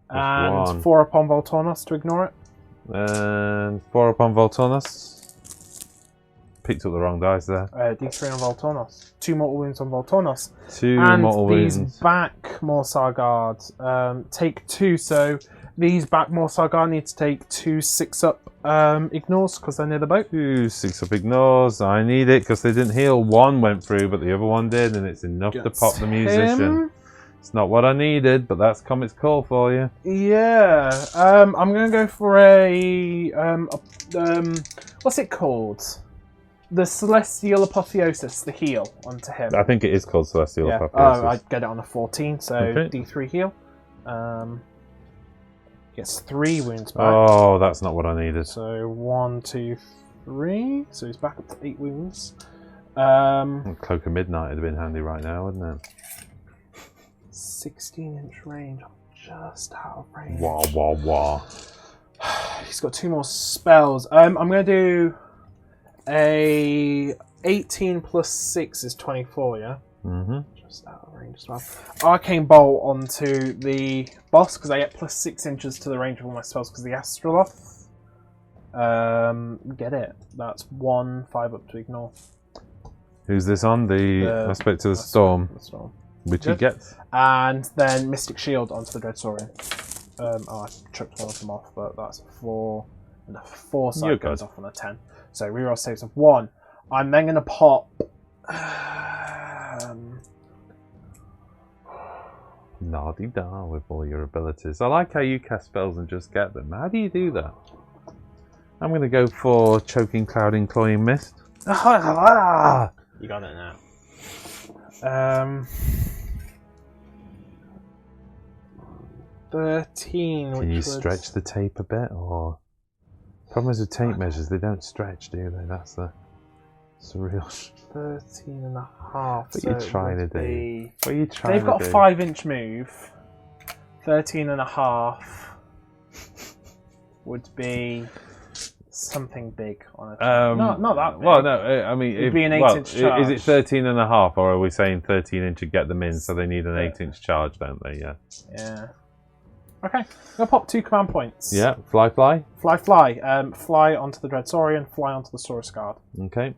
And 1. 4 upon Voltornos to ignore it. And 4 upon Voltornos. Picked up the wrong dice there. D3 on Voltornos. 2 mortal wounds on Voltornos. 2 and mortal wounds. And these back Morsar guards take 2, so these back Morsar guard need to take 2 6-up ignores because they're near the boat. 2 6-up ignores. I need it because they didn't heal. 1 went through, but the other one did, and it's enough to pop the musician. It's not what I needed, but that's Comet's Call for you. Yeah. I'm going to go for a... what's it called? The Celestial Apotheosis, the heal onto him. I think it is called Celestial yeah. Apotheosis. Oh, I get it on a 14, so okay. D3 heal. Gets 3 wounds back. Oh, that's not what I needed. So 1, 2, 3. So he's back up to 8 wounds. Cloak of Midnight would have been handy right now, wouldn't it? 16-inch range. I'm just out of range. Wah, wah, wah. He's got 2 more spells. I'm going to do a 18 plus 6 is 24, yeah? Mm-hmm. Just out of range as well. Arcane Bolt onto the boss because I get plus 6 inches to the range of all my spells because the Astroloth. Get it. That's 1 5 up to ignore. Who's this on? The aspect of the storm. Which he gets. And then Mystic Shield onto the Dreadsaurian. I chucked one of them off, but that's a 4. And a 4 side goes off on a 10. So reroll saves of 1. I'm then going to pop... Nardy-da with all your abilities. I like how you cast spells and just get them. How do you do that? I'm going to go for Choking Cloud and Cloying Mist. You got it now. 13. Can you stretch the tape a bit, or problem is with tape measures, they don't stretch, do they? That's the real. 13 and a half. What are you trying to do? What are you trying to do? They've got a 5-inch move. 13 and a half would be something big on a not that big. Well, no, I mean, it'd be an 8-inch charge. Is it 13 and a half, or are we saying 13 inch to get them in, so they need an 8-inch charge, don't they? Yeah. Yeah. Okay, I'm gonna pop 2 command points. Yeah, fly. Fly. Fly onto the Dreadsaurian, fly onto the Saurus Guard. Okay.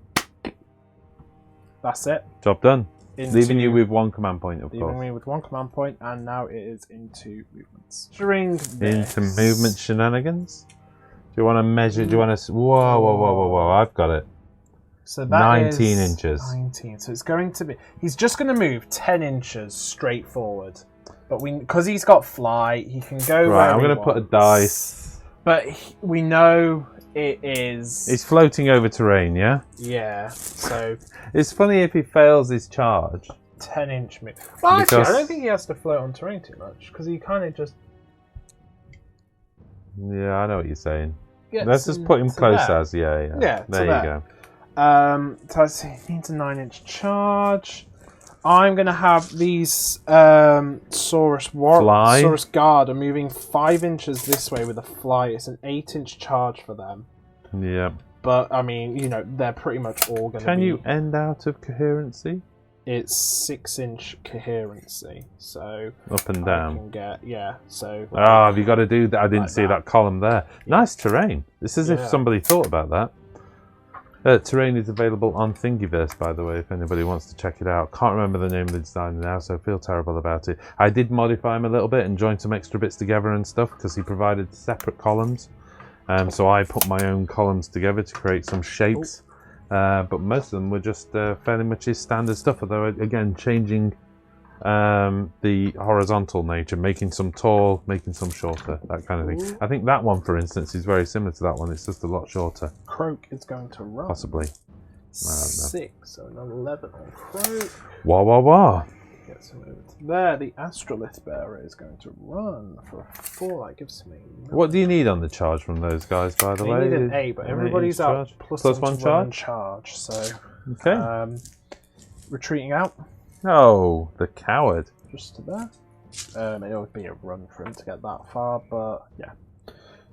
That's it. Job done. Leaving you with 1 command point, of course. Leaving me with 1 command point, and now it is into movements. During this. Into movement shenanigans? Do you want to measure? Do you want to... Whoa. I've got it. So that 19 is inches. 19. So it's going to be... He's just going to move 10 inches straight forward. But because he's got fly, he can go right, I'm going to put a dice. But we know it is... It's floating over terrain, yeah? Yeah, so... It's funny if he fails his charge. 10-inch move. Well, actually, I don't think he has to float on terrain too much, because he kind of just... Yeah, I know what you're saying. Let's just put him close as, yeah. Yeah, there you go. So he needs a 9-inch charge. I'm going to have these Saurus Guard are moving 5 inches this way with a fly. It's an 8-inch charge for them. Yeah. But, I mean, they're pretty much all going to be... Can you end out of coherency? it's 6-inch coherency, so Up and I down. can get so. Ah, have you got to do that? I didn't Like see that. that column there. Yeah. Nice terrain. It's as if Yeah. somebody thought about that. Terrain is available on Thingiverse, by the way, if anybody wants to check it out. Can't remember the name of the designer now, so I feel terrible about it. I did modify him a little bit and join some extra bits together and stuff because he provided separate columns. So I put my own columns together to create some shapes. But most of them were just fairly much his standard stuff, although again changing the horizontal nature, making some tall, making some shorter, that kind of thing. Ooh. I think that one, for instance, is very similar to that one. It's just a lot shorter. Croak is going to run. Possibly. 6, so an 11 on Croak. Wah wah wah. Gets him over to there. The Astrolith Bearer is going to run for a 4. That gives me. What do you need on the charge from those guys, by the They way? need an 8, but An everybody's 8-inch out charge? plus Plus one one to run and charge? charge. So, Okay. retreating out Oh, the coward. just to there. It would be a run for him to get that far, but yeah.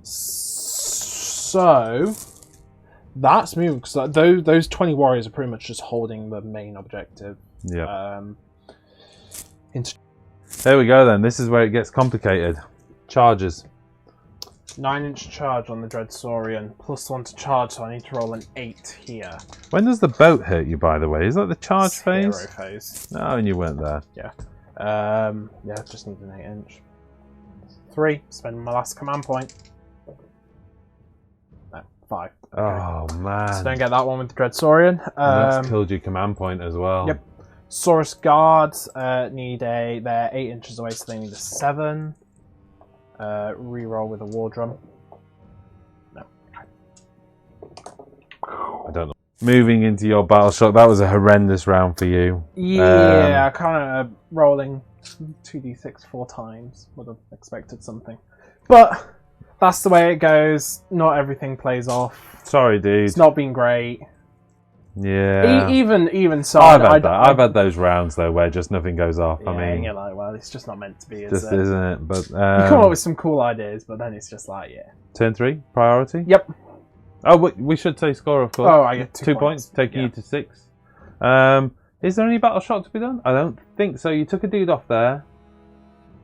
So that's moving because those 20 warriors are pretty much just holding the main objective. Yeah. Into There we go then. This is where it gets complicated. Charges. 9-inch charge on the Dreadsaurian, plus 1 to charge, so I need to roll an 8 here. When does the boat hurt you, by the way? Is that the charge It's phase? Hero phase. No, and you weren't there. Yeah. Just need an 8-inch. 3. Spend my last command point. No, 5. Okay. Oh, man. So don't get that one with the Dreadsaurian. That's killed your command point as well. Yep. Saurus Guards they're 8 inches away, so they need a 7. Reroll with a War Drum. No. I don't know. Moving into your battle shock, that was a horrendous round for you. Yeah, kind of rolling 2d6 4 times. Would have expected something. But that's the way it goes. Not everything plays off. Sorry, dude. It's not been great. Yeah. Even so, I've had that. I've had those rounds though where just nothing goes off. Yeah, I mean, you're like, well, it's just not meant to be, is just it? isn't it? But You come up with some cool ideas, but then it's just like, yeah. turn 3 priority. Yep. Oh, we should say score, of course. Oh, I get 2 points, taking you to 6. Is there any battle shock to be done? I don't think so. You took a dude off there.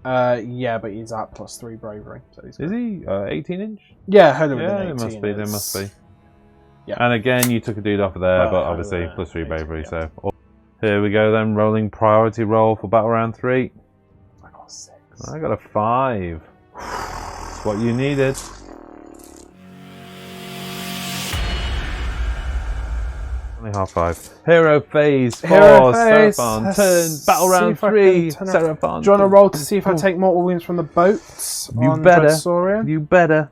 Yeah, but he's at plus 3 bravery. So he's Is he 18-inch? Yeah, heard of Yeah, an 18. there must be. There must be. Yeah. And again, you took a dude off of there, Well, but obviously plus 3 18, bravery. yeah. So here we go then. Rolling priority roll for battle round 3. I got 6. I got a 5. That's what you needed. Only half 5. Hero phase 4. Hero phase. Seraphon. Let's Turn. Battle see round if I 3. can turn around. Seraphon. Do you want to roll to see if I take mortal wounds from the boats? You on better. Dreadsaurian? You better.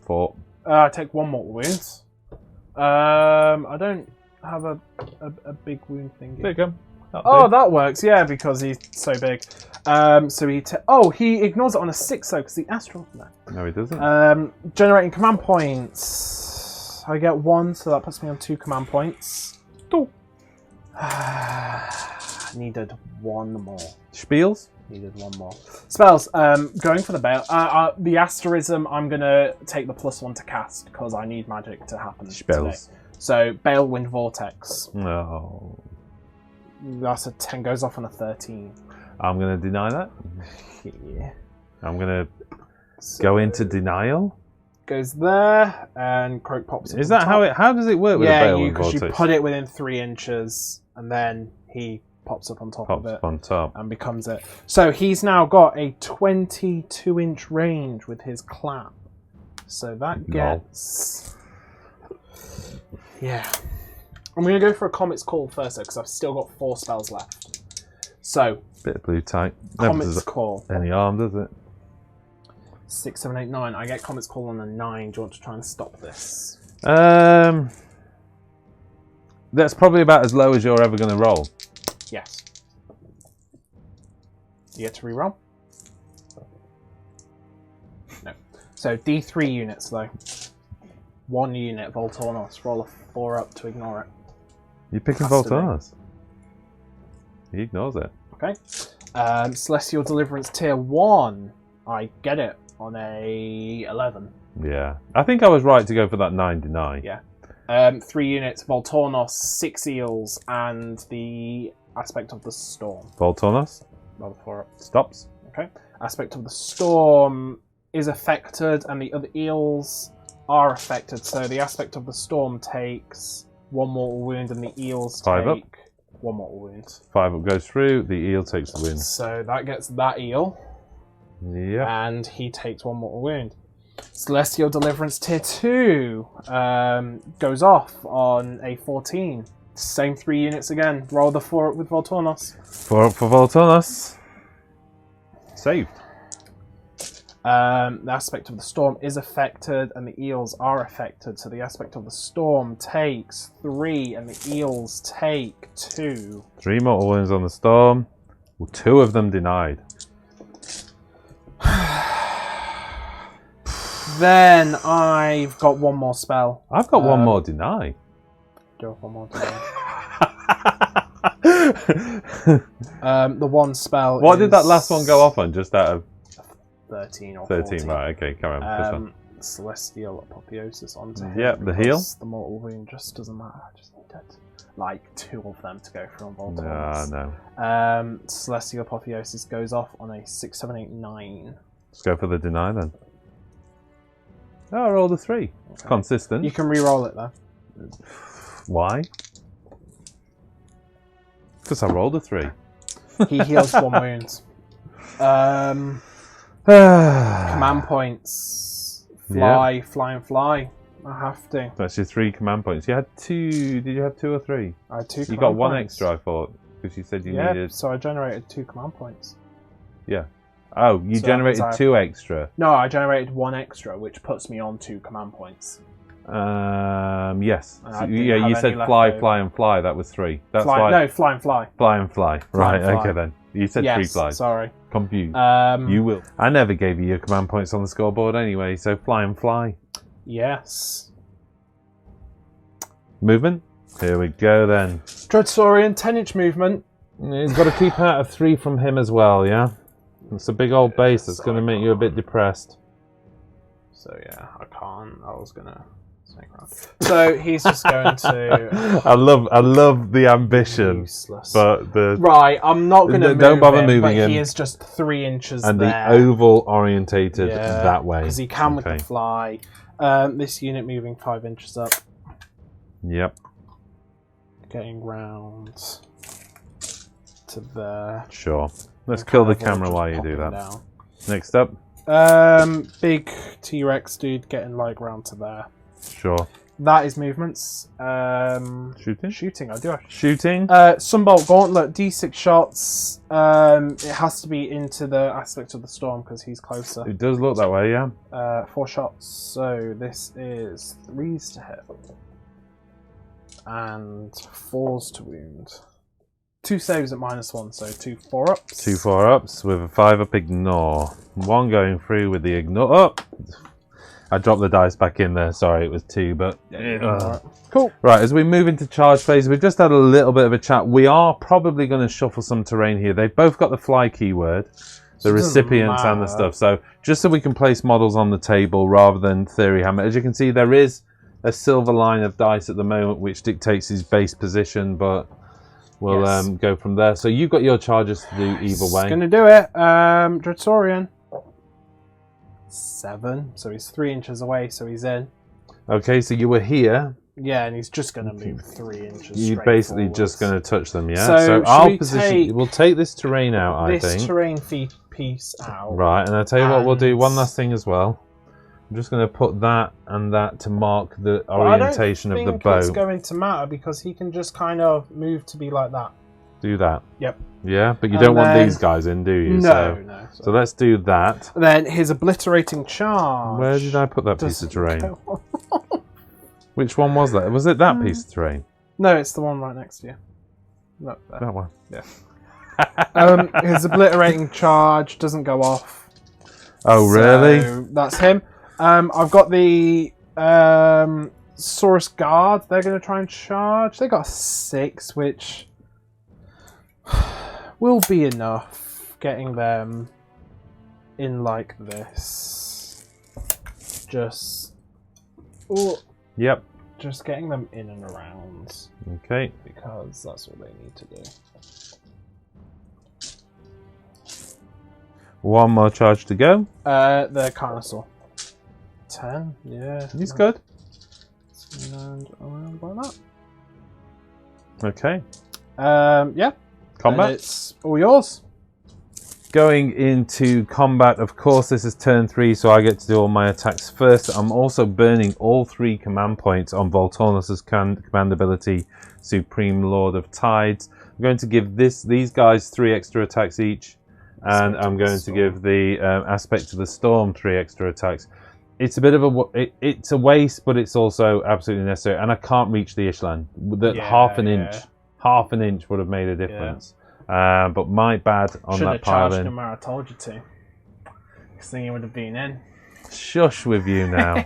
4. I take 1 mortal wounds. I don't have a big wound thing. There you go. Oh, that works. Yeah, because he's so big. So he ignores it on a 6 though, because the astral. No, he doesn't. Generating command points. I get 1, so that puts me on 2 command points. Needed 1 more. Spiels? Needed 1 more. Spells. Going for the Bale. The Asterism, I'm going to take the +1 to cast, because I need magic to happen Spells. today. So, Bale Wind Vortex. No. That's a 10, goes off on a 13. I'm going to deny that. Yeah. I'm going to go into denial. Goes there, and Croak pops up. Is that how does it work with a Bale Wind because you Vortex? put it within 3 inches, and then he pops up on top of Pops it up on top. and becomes it. So he's now got a 22-inch range with his clap. So that gets... Yeah. I'm going to go for a Comet's Call first, though, because I've still got 4 spells left. So, Bit of blue type. Never Comet's does Call. any harm, does it? 6, 7, 8, 9. I get Comet's Call on a 9. Do you want to try and stop this? That's probably about as low as you're ever going to roll. Yes. You get to reroll? No. So D3 units though. 1 unit Voltornos. Roll a 4 up to ignore it. You're picking Has to be. Voltornos. He ignores it. Okay. Celestial Deliverance Tier 1. I get it on a 11. Yeah. I think I was right to go for that 9 deny. Yeah. 3 units Voltornos, 6 eels, and the Aspect of the Storm. Bolt on us. Roll the 4 up. Stops. Okay. Aspect of the Storm is affected, and the other eels are affected. So the Aspect of the Storm takes 1 mortal wound, and the eels 5 up. take 1 mortal wound. 5 up goes through. The eel takes the wound. So that gets that eel. Yep. And he takes 1 mortal wound. Celestial Deliverance Tier 2 goes off on a 14. Same 3 units again. Roll the 4 up with Voltornos. 4 up for Voltornos. Saved. The Aspect of the Storm is affected, and the eels are affected. So the Aspect of the Storm takes 3, and the eels take 2. 3 mortal wounds on the storm. Well, 2 of them denied. Then I've got 1 more spell. I've got 1 more deny. Do I have 1 more the 1 spell. What did that last one go off on? Just out of 13 or 13, 14. right? Okay, carry on. Push on. Celestial Apotheosis onto him. Yep, the heal. The mortal wound just doesn't matter. I just needed like 2 of them to go through on Ah, Voltornos. no. Celestial Apotheosis goes off on a 6, 7, 8, 9. Let's go for the deny then. Oh, I rolled a 3. It's consistent. You can re-roll it though. Why? Because I rolled a 3. He heals 1 wound. Command points. Fly, fly, and fly. I have to. That's your 3 command points. You had 2. Did you have 2 or 3? I had 2 You command got 1 points. extra, I thought, because you said you Yeah, needed. so I generated 2 command points. Yeah. Oh, you So generated that means 2 extra. No, I generated 1 extra, which puts me on 2 command points. Yes. And So, I didn't yeah, have you any said left fly, over. fly, and fly. That was 3. That's Fly, why. no, fly and fly. Fly and fly. Fly Right. and fly. Okay then. You said 3 Yes, flies. sorry. Confused. You will. I never gave you your command points on the scoreboard anyway. So fly and fly. Yes. Movement. Here we go then. Dreadsaurian 10-inch movement. He's got to keep out of 3 from him as well. Yeah. It's a big old base that's going to make you a bit depressed. So yeah, I can't. I was gonna snake around. So he's just going to. I love the ambition, Useless. but the Right, I'm not gonna move don't bother him, moving but him. he is just 3 inches and there. the oval orientated that way because he can with Okay. the fly. This unit moving 5 inches up, Yep. getting round to there. Sure. Let's And kill the Carnival camera just while you do popping that. down. Next up. Big T-Rex dude getting like round to there. Sure. That is movements. Shooting. Shooting. I do have Shooting. Sunbolt Gauntlet, D6 shots. It has to be into the Aspect of the Storm because he's closer. It does look that way, yeah. 4 shots. So this is 3s to hit. And 4s to wound. 2 saves at -1, so 2 4-ups. 2 4-ups with a 5-up ignore. 1 going through with the ignore. Oh! I dropped the dice back in there. Sorry, it was 2, but... Cool. Right, as we move into charge phase, we've just had a little bit of a chat. We are probably going to shuffle some terrain here. They've both got the fly keyword, the recipients and the stuff. So just so we can place models on the table rather than Theory Hammer. As you can see, there is a silver line of dice at the moment which dictates his base position, but we'll go from there. So you've got your charges to do either way. Gonna do it. Dreadsaurian. 7. So he's 3 inches away, so he's in. Okay, so you were here. Yeah, and he's just going to move 3 inches. You're straight basically forwards. just going to touch them, yeah? So So should our we position... take We'll take this terrain out, I think. This terrain piece out. Right, and I'll tell you what we'll do. And- One last thing as well. I'm just going to put that and that to mark the orientation of the I don't think boat. it's going to matter because he can just kind of move to be like that. Do that. Yep. Yeah, but you And don't want then- these guys in, do you? No, no. So let's do that. Then his obliterating charge. Where did I put that piece of doesn't terrain? go- Which one was that? Was it that piece of terrain? No, it's the one right next to you. Look there. That one. Yeah. His obliterating charge doesn't go off. Oh, really? So that's him. I've got the Saurus Guard. They're going to try and charge. They got 6, which will be enough. Getting them in like this. Just... Oh, Yep. just getting them in and around. Okay. Because that's what they need to do. One more charge to go. The Carnosaur. 10, yeah. He's good. And around like that. Okay. Yeah. Combat. And it's all yours. Going into combat, of course, this is turn 3, so I get to do all my attacks first. I'm also burning all 3 command points on Volturnus' command ability, Supreme Lord of Tides. I'm going to give these guys 3 extra attacks each, and I'm going to give the Aspect of the Storm 3 extra attacks. It's a bit of it's a waste, but it's also absolutely necessary. And I can't reach the Ishland. Half an inch would have made a difference. But my bad on that pile in. Should've charged him where I told you to. Because then he would have been in. Shush with you now.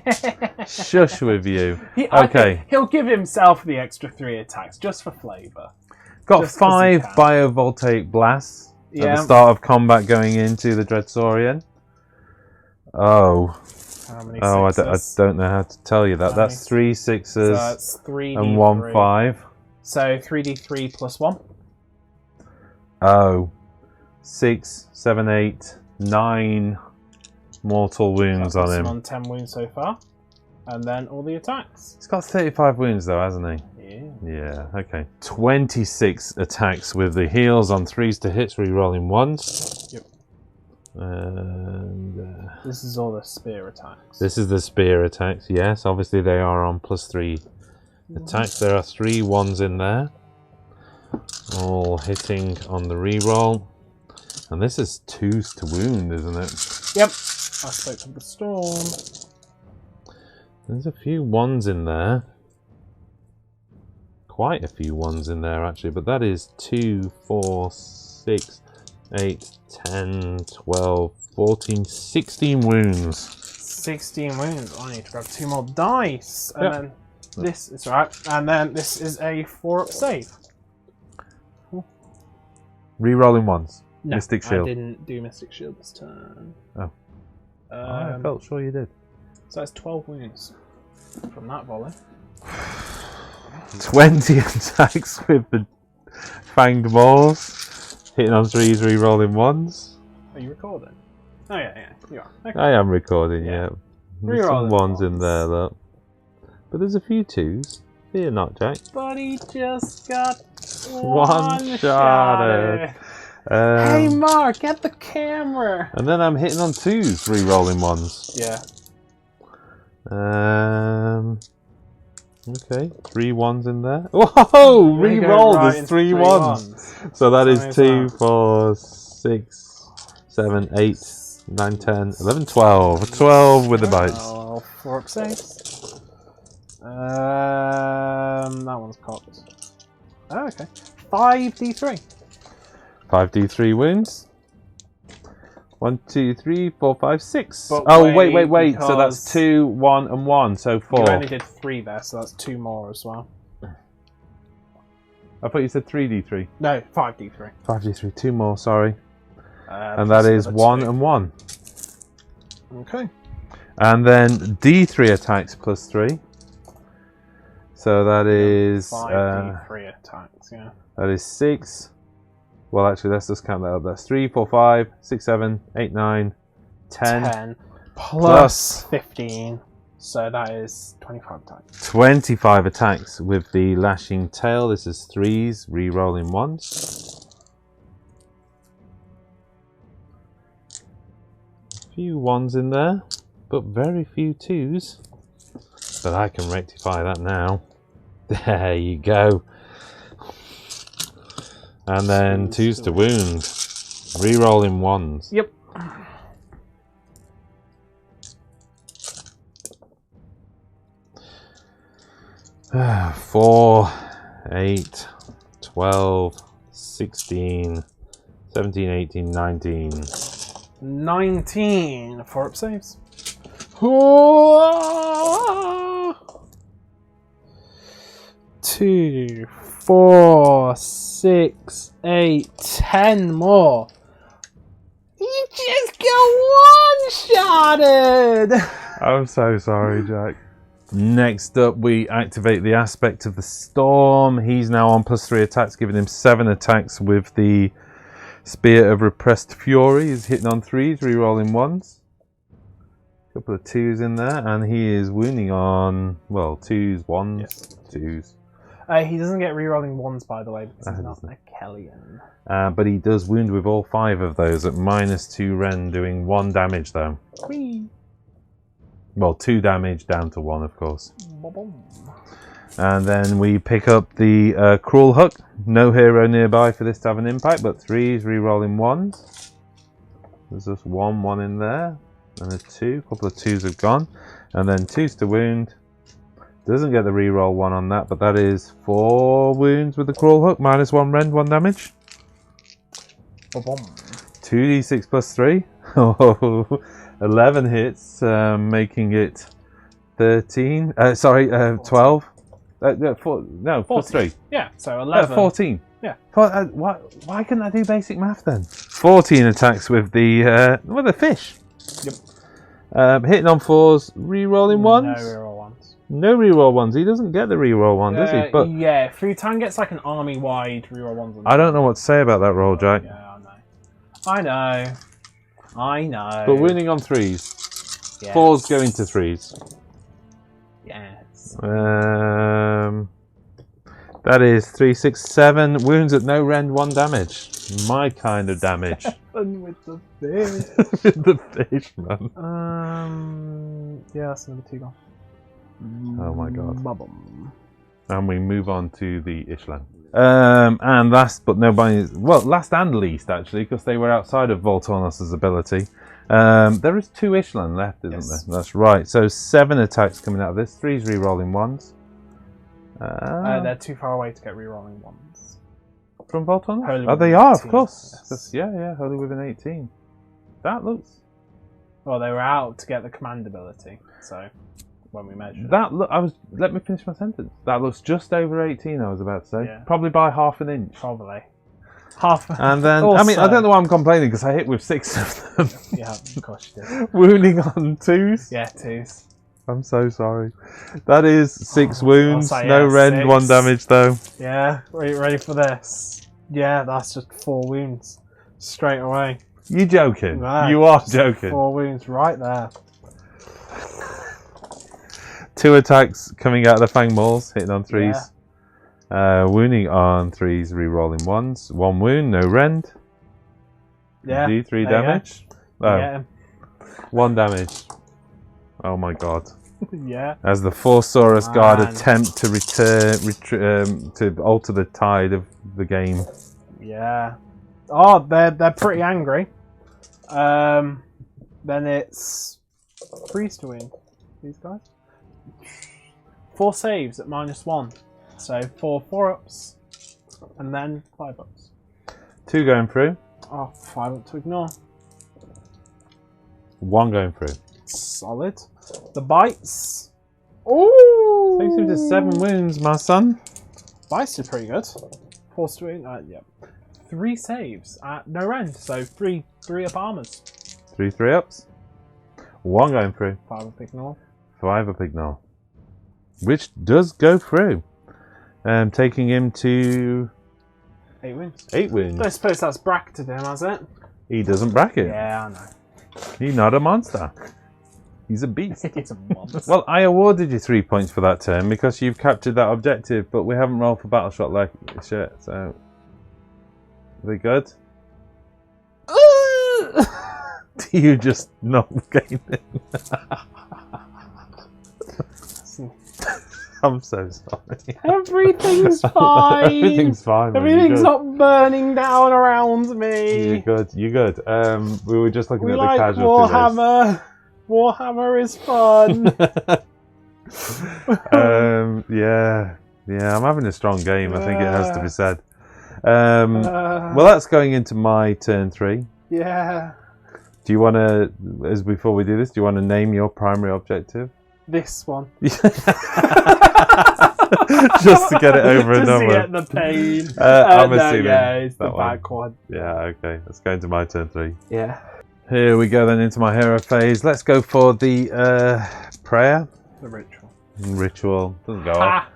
Shush with you. Okay. He'll give himself the extra 3 attacks just for flavour. Got 5 biovoltaic blasts at the start of combat going into the Dreadsaurian. Oh. How many I sixes? don't know how to tell you that. That's 3 6s So that's 3D3. and 1 5. So 3D3 plus 1. Oh. 6, 7, 8, 9 mortal wounds on him. On 10 wounds so far. And then all the attacks. He's got 35 wounds though, hasn't he? Yeah. Yeah, okay. 26 attacks with the heals on 3s to hits, re-rolling 1s. Yep. And this is all the spear attacks. this is the spear attacks, yes. Obviously they are on +3 attacks. There are 3 1s in there. All hitting on the re-roll. And this is 2s to wound, isn't it? Yep. Aspect of the Storm. There's a few 1s in there. Quite a few 1s in there, actually. But that is 2, 4, 6, 8, 10, 12, 14, 16 wounds. 16 wounds. I need to grab 2 more dice. And then this is right. And then this is a 4-up save. Re-rolling 1s. No, Mystic Shield. I didn't do Mystic Shield this turn. Oh. I felt sure you did. So that's 12 wounds from that volley. 20 attacks with the fanged balls. Hitting on 3s, re-rolling 1s. Are you recording? Oh yeah, you are. Okay. I am recording, yeah. There's some Re-rolling 1s in there, though. But there's a few 2s. Fear not, Jack. But he just got one shot. Hey Mark, get the camera! And then I'm hitting on 2s, re-rolling 1s. Yeah. Okay, 3 1s in there. Whoa! Re-rolled right is 3 1s. So that is 2, 4, 6, 7, 8, 9, 10, 11, 12. 12 with the bites. 4-up saves. That one's cocked. Oh, okay. 5d3. 5d3 wounds. 1, 2, 3, 4, 5, 6. But oh, wait. So that's 2, 1, and 1. So 4. You only did 3 there, so that's 2 more as well. I thought you said 3d3. No, 5d3. 5d3. 2 more, sorry. And that is 1 and 1. Okay. And then d3 attacks plus 3. So that is 5d3 attacks, yeah. That is 6. Well, actually, let's just count that up. That's 3, 4, 5, 6, 7, 8, 9, 10. Plus 15. So that is 25 attacks. 25 attacks with the lashing tail. This is 3s, re-rolling 1s. A few 1s in there, but very few 2s. But I can rectify that now. There you go. And then 2s to wound. Re-rolling 1s. Yep. Four, 8, 12, 16, 17, 18, 19. 19 4-up saves. 2, 4, 6, 8, 10 more. You just got one-shotted! I'm so sorry, Jack. Next up, we activate the Aspect of the Storm. He's now on +3 attacks, giving him 7 attacks with the Spear of Repressed Fury is hitting on 3s, re-rolling 1s. Couple of 2s in there, and he is wounding on, well, 2s, 1s, Yes. 2s. He doesn't get re-rolling 1s, by the way, because he's not a Kellion. But he does wound with all 5 of those at -2 Ren, doing 1 damage though. Whee! Well, 2 damage down to 1, of course. Boom. And then we pick up the Cruel Hook. No hero nearby for this to have an impact, but 3s, re-rolling 1s. There's just 1 in there, and a 2. A couple of 2s have gone. And then 2s to wound. Doesn't get the re-roll 1 on that, but that is 4 wounds with the Cruel Hook. -1 Rend, 1 damage. Boom. 2d6 plus 3. 11 hits, making it 13. 12. Plus 3. Yeah, so 11. 14. Yeah. Why couldn't I do basic math then? 14 attacks with the fish. Yep. Hitting on 4s, re-rolling 1s. No reroll 1s. No reroll 1s. He doesn't get the reroll 1, does he? But yeah, Futan gets like an army-wide reroll 1s. I don't know what to say about that roll, Jack. Yeah, I know. But winning on 3s. Yes. 4s going to 3s. Yes. That is 3, 6, 7 wounds at no rend, 1 damage. My kind of damage. And with the fish. With the fish, man. Yeah, that's number 2 gone. Oh my god. Bubble. And we move on to the Ishlan. And last but no by last and least actually, because they were outside of Voltornos' ability. There is 2 Ishlan left, isn't there? That's right. So 7 attacks coming out of this. 3's re-rolling 1s. They're too far away to get re-rolling 1s. From Voltornos? Holy Oh, they within are, of 18, course. yes. Yeah, Holy within 18. That looks. Well, they were out to get the command ability, so when we measured. Let me finish my sentence. That looks just over 18. I was about to say. Yeah. Probably by half an inch. Probably. Half. And then Also, I don't know why I'm complaining because I hit with 6 of them. Yeah, of course you did. Wounding on 2s. Yeah, 2s. I'm so sorry. That is 6 wounds. I'll say, No yeah, rend, 6. 1 damage though. Yeah, ready for this? Yeah, that's just 4 wounds straight away. You joking? Right, You are just joking. 4 wounds right there. 2 attacks coming out of the Fang Mauls, hitting on 3s. Wounding on 3s, re-rolling 1s. 1 wound, no rend. Yeah. D3 damage. Oh, Yeah. 1 damage. Oh my god. Yeah. As the Forsaurus Guard Man. attempt to to alter the tide of the game. Yeah. Oh, they're pretty angry. Then it's freeze to win. These guys. 4 saves at -1. So 4 ups. And then 5 ups. 2 going through. Oh, 5 up to ignore. 1 going through. Solid. The bites. Ooh! Takes him to 7 wounds, my son. Bites is pretty good. Force to win. Yep. 3 saves at no rend. So 3 up armors. 3 3-ups. 1 going through. 5 up ignore. 5 up ignore. Which does go through. Taking him to 8 wounds. 8 wounds. I suppose that's bracketed him, has it? He doesn't bracket. Yeah, I know. He's not a monster. He's a beast. He's a monster. Well, I awarded you 3 points for that turn because you've captured that objective, but we haven't rolled for battle shot like shit, so. Are they good? Do you just not gain it? I'm so sorry. Everything's fine. Everything's fine. Man. Everything's not burning down around me. You're good. You're good. We were just looking We at the like casualty Warhammer. Warhammer is fun. Yeah. I'm having a strong game. I think it has to be said. Well, that's going into my turn 3. Yeah. Do you want to, as before we do this, do you want to name your primary objective? This one. Just to get it over and Just over. to get the pain. I'm no, assuming yeah, it's the that one. back one. Yeah, okay. Let's go into my turn 3. Yeah. Here we go then into my hero phase. Let's go for the prayer. The ritual. Ritual. Doesn't go off.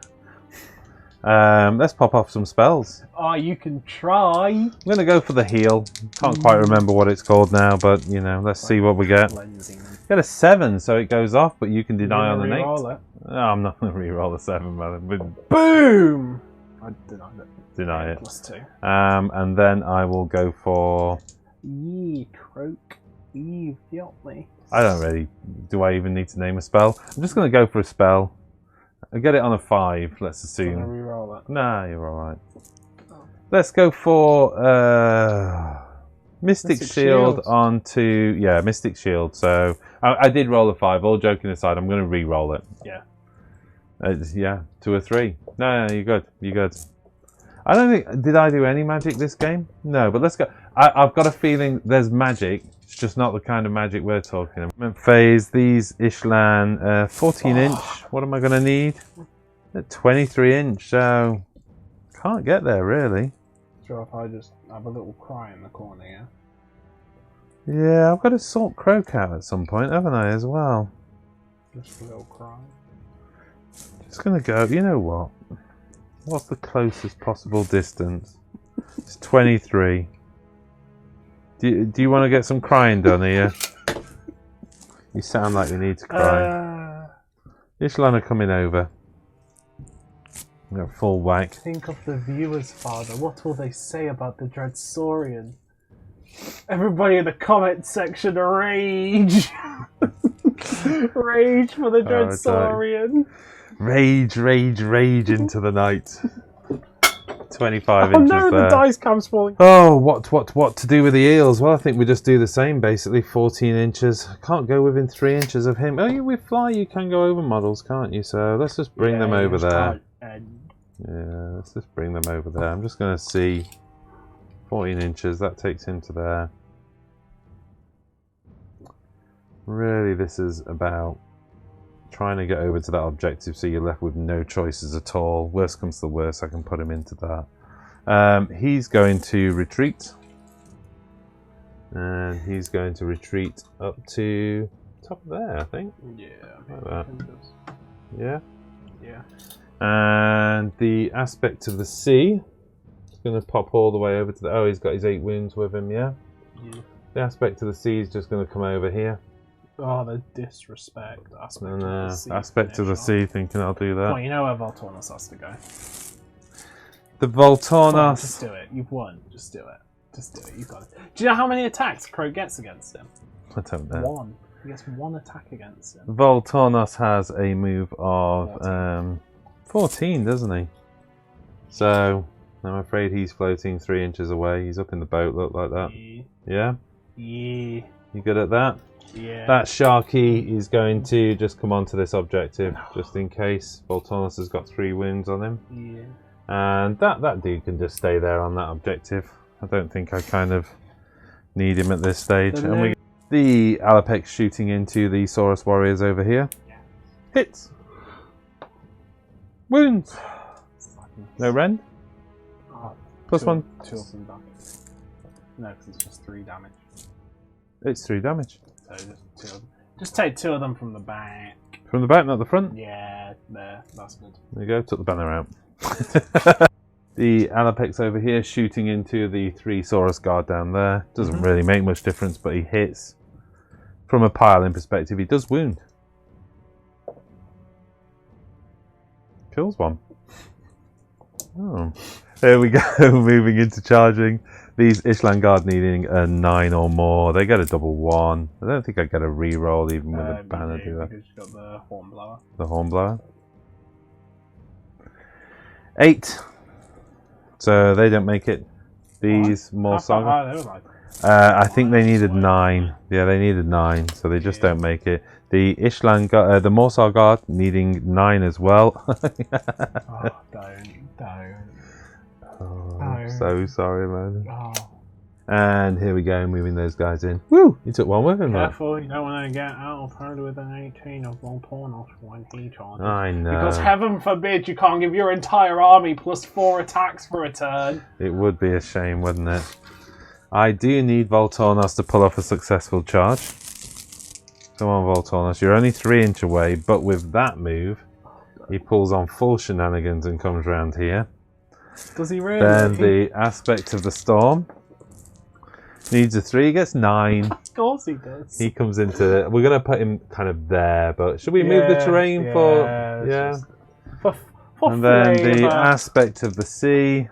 Let's pop off some spells. Oh, you can try. I'm going to go for the heal. Can't quite remember what it's called now, but, you know, let's see what we get. Get a 7, so it goes off, but you can deny on an 8. No, I'm not going to reroll the 7, man. Boom! I denied it. Deny it. +2. And then I will go for... Croak. You've got me. I don't really... Do I even need to name a spell? I'm just going to go for a spell. I'll get it on a 5, let's assume. I'm going to reroll it. Nah, you're alright. Let's go for Mystic Shield onto... Yeah, Mystic Shield. So I did roll a 5. All joking aside, I'm going to re-roll it. Yeah. Yeah, 2 or 3. No, you're good. You're good. I don't think... Did I do any magic this game? No, but let's go. I've got a feeling there's magic. It's just not the kind of magic we're talking about. Phase, these Ishlan 14-inch. What am I going to need? 23-inch, so... Can't get there, really. So if I just have a little cry in the corner, yeah? Yeah, I've got to sort Croak out at some point, haven't I, as well? Just a little cry. Just going to go... You know what? What's the closest possible distance? It's 23. Do you want to get some crying done here? You sound like you need to cry. Ishlan are coming over. Got full whack. Think of the viewers, Father. What will they say about the Dread Saurian? Everybody in the comment section rage! Rage for the Dread Saurian. Rage, rage, rage into the night. 25 inches no, there. the dice cam's falling. Oh, what to do with the eels? Well, I think we just do the same, basically. 14 inches. Can't go within 3 inches of him. Oh, with fly, you can go over models, can't you? So let's just bring them over there. Yeah, let's just bring them over there. I'm just going to see 14 inches. That takes him to there. Really, this is about trying to get over to that objective so you're left with no choices at all. Worst comes to worst, I can put him into that. He's going to retreat. And he's going to retreat up to top of there, I think. Yeah, like that. Yeah? Yeah. And the aspect of the sea is going to pop all the way over to the... Oh, he's got his 8 wounds with him, yeah? Yeah. The aspect of the sea is just going to come over here. Oh, the disrespect aspect of the sea. Aspect of the sea, thinking I'll do that. Well, you know where Voltornos has to go. The Voltornos... Just do it. You've won. Just do it. Just do it. You've got it. Do you know how many attacks Croak gets against him? I don't know. 1. He gets 1 attack against him. Voltornos has a move of 14, doesn't he? So, I'm afraid he's floating 3 inches away. He's up in the boat, look like that. Yeah? Yeah. You good at that? Yeah. That Sharky is going to just come onto this objective, just in case. Voltornos has got 3 wounds on him. Yeah. And that dude can just stay there on that objective. I don't think I kind of need him at this stage. And we the Alapex shooting into the Saurus warriors over here. Yeah. Hits. Wounds. No rend. +1. 2 of them damage. No, because it's just 3 damage. It's 3 damage. So just 2 of them. Just take 2 of them from the back. From the back, not the front? Yeah, there. That's good. There you go, took the banner out. The Alapex over here shooting into the 3 Saurus guard down there. Doesn't really make much difference, but he hits. From a piling perspective, he does wound. Kills one. Oh. There we go, moving into charging. These Ishlan guard needing a 9 or more. They get a double 1. I don't think I get a reroll even with a banner, do I? Because you've got the Hornblower. The Hornblower. 8. So they don't make it. These more saga. I think they needed 9. Yeah, they needed 9, so they just don't make it. The Ishlan, the Morsar guard needing 9 as well. Oh, don't. Oh, I'm so sorry, man. Oh. And here we go, moving those guys in. Woo! You took one with him, man. Careful, you don't want to get out of her with an 18 of Voltornos when he charges. I know. Because heaven forbid you can't give your entire army +4 attacks for a turn. It would be a shame, wouldn't it? I do need Voltornos to pull off a successful charge. Come on, Voltornos. You're only 3 inch away, but with that move, He pulls on full shenanigans and comes round here. Does he really? Then the aspect of the storm. Needs a 3, gets 9. Of course he does. He comes into... We're going to put him kind of there, but should we move the terrain for... Yeah. And then the aspect of the sea.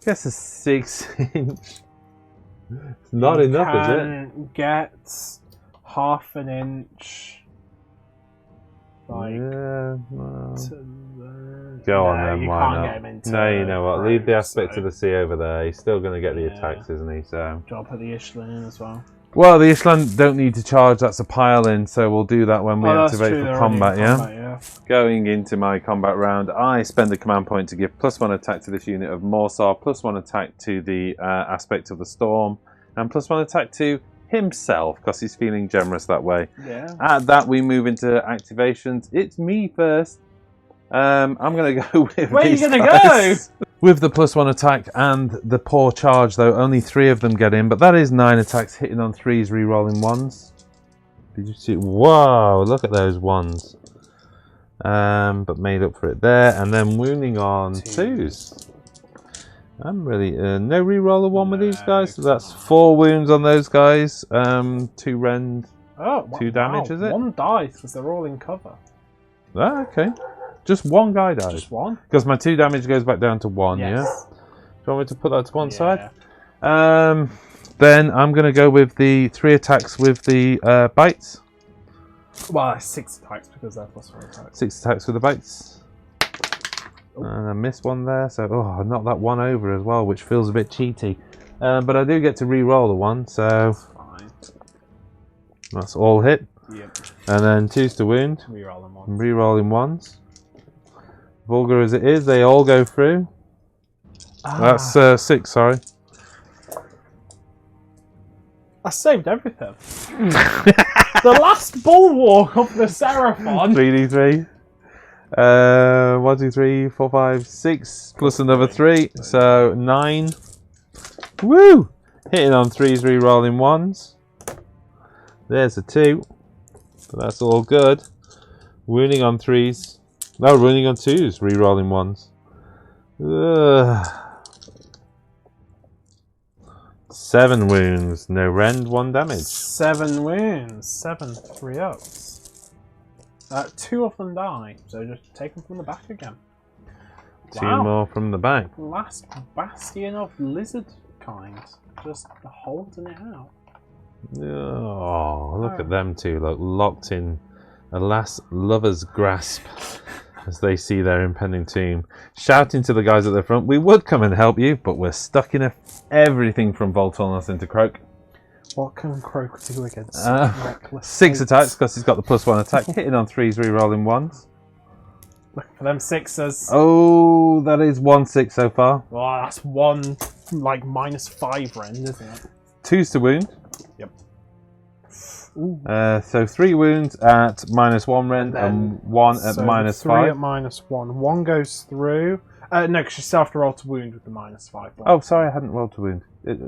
Gets a 6-inch. It's not enough, is it? Get half an inch. Like, yeah, well. Go on then, why not? No, you know what? Leave the aspect of the sea over there. He's still going to get the attacks, isn't he? So. Do I put the Ishlan in as well? Well, the Ishlan don't need to charge. That's a pile in, so we'll do that when we activate for combat. Yeah. Going into my combat round, I spend a command point to give +1 attack to this unit of Morsar, +1 attack to the aspect of the storm, and +1 attack to himself because he's feeling generous that way. Yeah. At that, we move into activations. It's me first. I'm going to go with. Where are you going to go? With the +1 attack and the poor charge, though, only 3 of them get in, but that is 9 attacks hitting on 3s, re-rolling 1s. Did you see? Whoa! Look at those 1s. But made up for it there, and then wounding on 2s. I'm really no re-roller 1 with these guys, so that's 4 wounds on those guys. 2 rend, 2 damage, is it? 1 dice because they're all in cover. Ah, okay. Just 1 guy dies. Just 1? Because my 2 damage goes back down to 1, yes. Yeah? Do you want me to put that to one side? Then I'm going to go with the 3 attacks with the bites. Well, 6 attacks because they're +4 attacks. 6 attacks with the bites. And I missed 1 there, so I knocked that 1 over as well, which feels a bit cheaty. But I do get to re-roll the 1, so fine. That's all hit. Yep. And then 2s to wound. Re-rolling 1s. Re-rolling 1s. Vulgar as it is, they all go through. That's 6, sorry. I saved everything. The last bulwark of the Seraphon. 3d3. 1, 2, 3, 4, 5, 6 plus another 3, so 9. Woo! Hitting on 3s, re-rolling 1s. There's a 2, but that's all good. Wounding on 3s. No, wounding on 2s, re-rolling 1s. 7 wounds, no rend, 1 damage. 7 wounds, 7 3-ups. 2 of them die, so just take them from the back again. 2 more from the back. Last bastion of lizard kind, just holding it out. Oh, look at them two, look, locked in a last lover's grasp as they see their impending tomb. Shouting to the guys at the front, we would come and help you, but we're stuck in everything from Voltornos into Croak. What can Croak do against reckless 6 attacks because he's got the +1 attack, hitting on 3s, re-rolling 1s. Look for them 6s. Oh, that is 1 6 so far. Well, that's 1, like, -5 rend, isn't it? 2s to wound. Yep. So 3 wounds at -1 rend and 1 at -5. 3 at -1. 1 goes through. No, because you still have to roll to wound with the -5. Oh, sorry, I hadn't rolled to wound.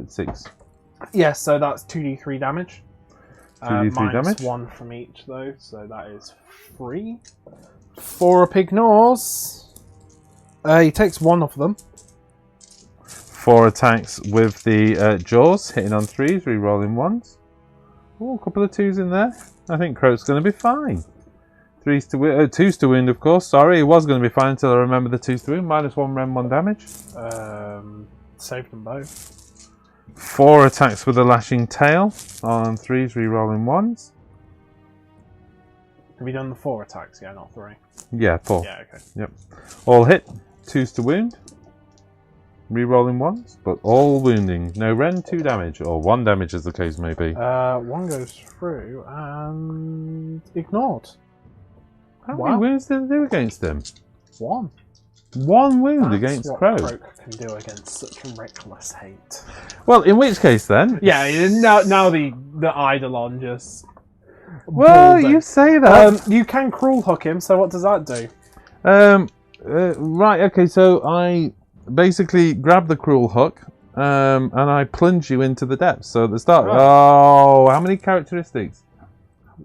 6. Yeah, so that's 2d3 damage. 2d3 damage. -1 from each, though, so that is 3. 4 up ignores. He takes 1 of them. 4 attacks with the jaws, hitting on 3s, re-rolling 1s. Oh, a couple of 2s in there. I think Croak's going to be fine. 2s to wound, of course. Sorry, it was going to be fine until I remember the 2s to wound. -1 rend, 1 damage. Saved them both. 4 attacks with a lashing tail on 3s, re-rolling 1s. Have you done the 4 attacks? Yeah, not 3. Yeah, 4. Yeah, okay. Yep. All hit. 2s to wound. Re-rolling 1s, but all wounding. No rend, 2 damage, or 1 damage as the case may be. 1 goes through and ignored. How many wounds did it do against him? 1. 1 wound against Croak. Croak can do against such reckless hate. Well, in which case then? Yeah, now the Eidolon just. Well, you say that. You can cruel hook him. So what does that do? Right. Okay. So I basically grab the cruel hook, and I plunge you into the depths. So at the start. Oh, how many characteristics?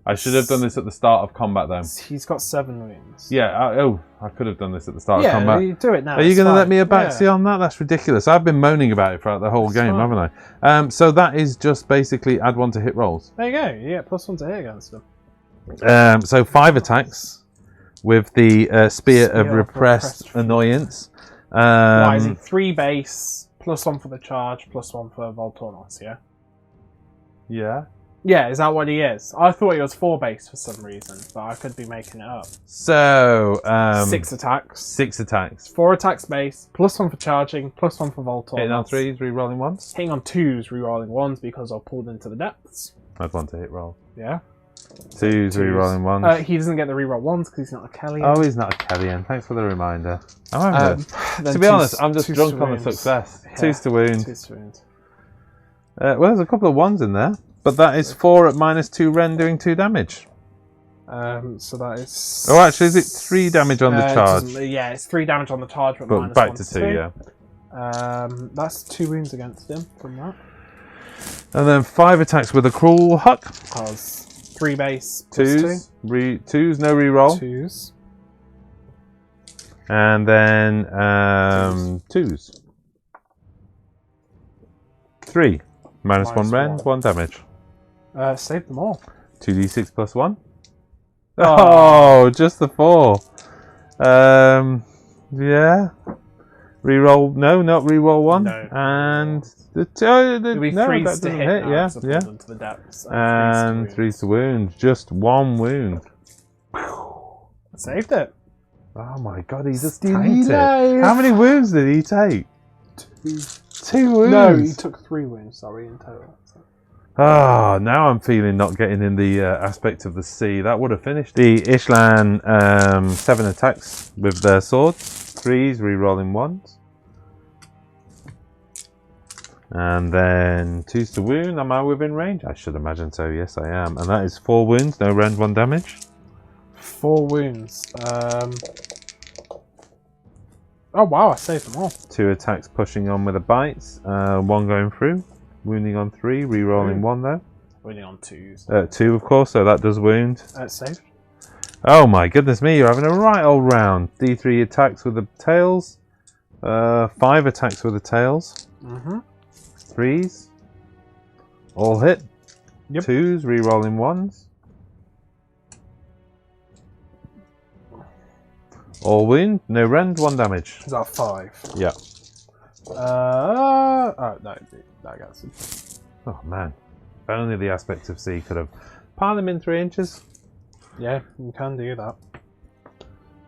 I should have done this at the start of combat, though. He's got 7 wounds. Yeah, I could have done this at the start of combat. Yeah, you do it now. Are you going to let me a back backseat on that? That's ridiculous. I've been moaning about it throughout the whole game, haven't I? So that is just basically add 1 to hit rolls. There you go. Yeah, +1 to hit against him. So 5 attacks with the Spear of Repressed Annoyance. Why is it 3 base, +1 for the charge, +1 for Voltornos, yeah? Yeah. Yeah, is that what he is? I thought he was 4 base for some reason, but I could be making it up. So 6 attacks. 6 attacks. 4 attacks base, +1 for charging, +1 for Voltornos. Hitting on 3s, re-rolling 1s. Hitting on 2s, re-rolling 1s because I've pulled into the depths. Add 1 to hit roll. Yeah. 2s, re-rolling 1s. He doesn't get the re-roll 1s because he's not a Kellyan. Oh, he's not a Kellyan. Thanks for the reminder. To be honest, I'm just drunk on the success. Yeah. 2s to wound. 2s to wound. Well, there's a couple of 1s in there. But that is 4 at -2 Ren doing 2 damage. So that is... Oh, actually, is it 3 damage on the charge? Yeah, it's 3 damage on the charge, but back to 2, yeah. That's 2 wounds against him from that. And then 5 attacks with a Cruel Huck. Because 3 base, 2s, 2s, no reroll. 2s. And then 2s. 3. -1 Ren, 1 damage. Save them all. 2d6 +1. Oh, just the 4. Yeah. Reroll. No, not reroll 1. No. And the 2. No, that doesn't hit. Yeah, yeah. Into the depths, and 3 to wound. Just 1 wound. Saved it. Oh my god, he just tanked it. How many wounds did he take? 2 wounds. No, he took 3 wounds. Sorry, in total. Ah, now I'm feeling not getting in the aspect of the sea. That would have finished. The Ishlan 7 attacks with their swords. 3s, re-rolling 1s. And then 2s to wound. Am I within range? I should imagine so. Yes, I am. And that is 4 wounds. No rend, 1 damage. 4 wounds. Oh wow, I saved them all. 2 attacks pushing on with the bites. 1 going through. Wounding on 3, re-rolling 1 though. Wounding on 2s. 2 of course, so that does wound. Saved. Oh my goodness me, you're having a right old round. D3 attacks with the tails. 5 attacks with the tails. 3s. All hit. Yep. 2s, re-rolling 1s. All wound, no rend, 1 damage. Is that 5? Yeah. Oh no, that gets him. Oh man. If only the aspect of sea could have piled him in 3 inches. Yeah, you can do that.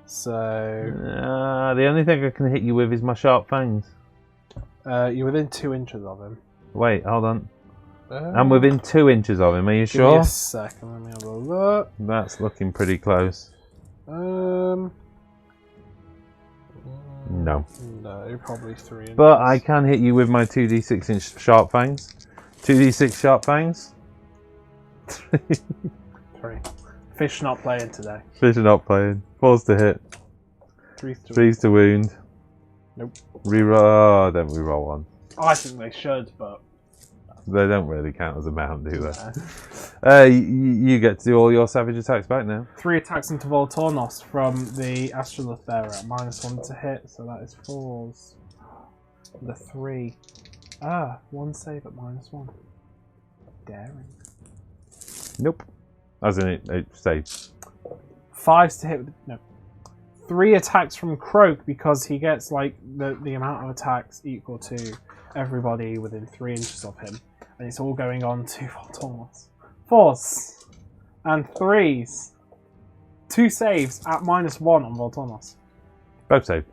So the only thing I can hit you with is my sharp fangs. you're within 2 inches of him. Wait, hold on. I'm within 2 inches of him, are you sure? Give me a second, let me have a look. That's looking pretty close. No. No, probably 3 inches. But I can hit you with my 2d6 inch sharp fangs. 2d6 sharp fangs. 3. Fish not playing today. Fish are not playing. 4s to hit. 3s to wound. Nope. Reroll. Don't reroll 1. I think they should, but they don't really count as a mount, do they? You get to do all your savage attacks back now. 3 attacks into Voltornos from the Astrolith there at -1 to hit, so that is 4s. The 3. 1 save at -1. Daring. Nope. As in it saves. 5s to hit with no. 3 attacks from Croak because he gets like the amount of attacks equal to everybody within 3 inches of him. And it's all going on to Voltornos. 4s and 3s. 2 saves at -1 on Voltornos. Both save.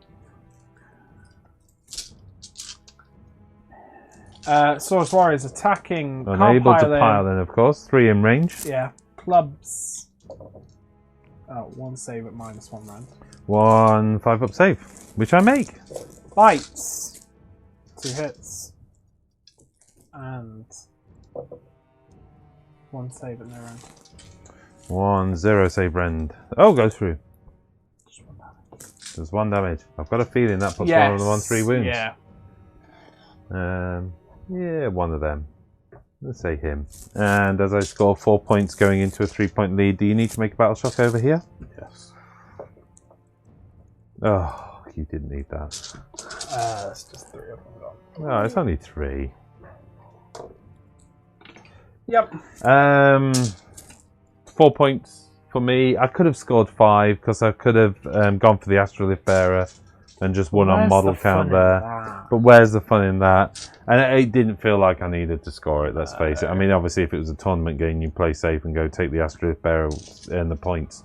Source Warriors attacking. Unable to pile in, of course. 3 in range. Yeah. Clubs. 1 save at -1 round. 1 5-up save, which I make. Bites. 2 hits. And 1 save at no round. 1 0 save rend. Oh, goes through. There's 1 damage. I've got a feeling that puts one of them on 3 wounds. Yeah. Yeah, one of them. Let's say him. And as I score 4 points going into a 3-point lead, do you need to make a battle shock over here? Yes. Oh, you didn't need that. It's just 3 of them gone. Oh, it's only 3. Yep. 4 points for me. I could have scored 5 because I could have gone for the Astrolith Bearer and just won on model count there. But where's the fun in that? And it didn't feel like I needed to score it, let's face it. I mean, obviously, if it was a tournament game, you play safe and go take the Astrolith Bearer and the points.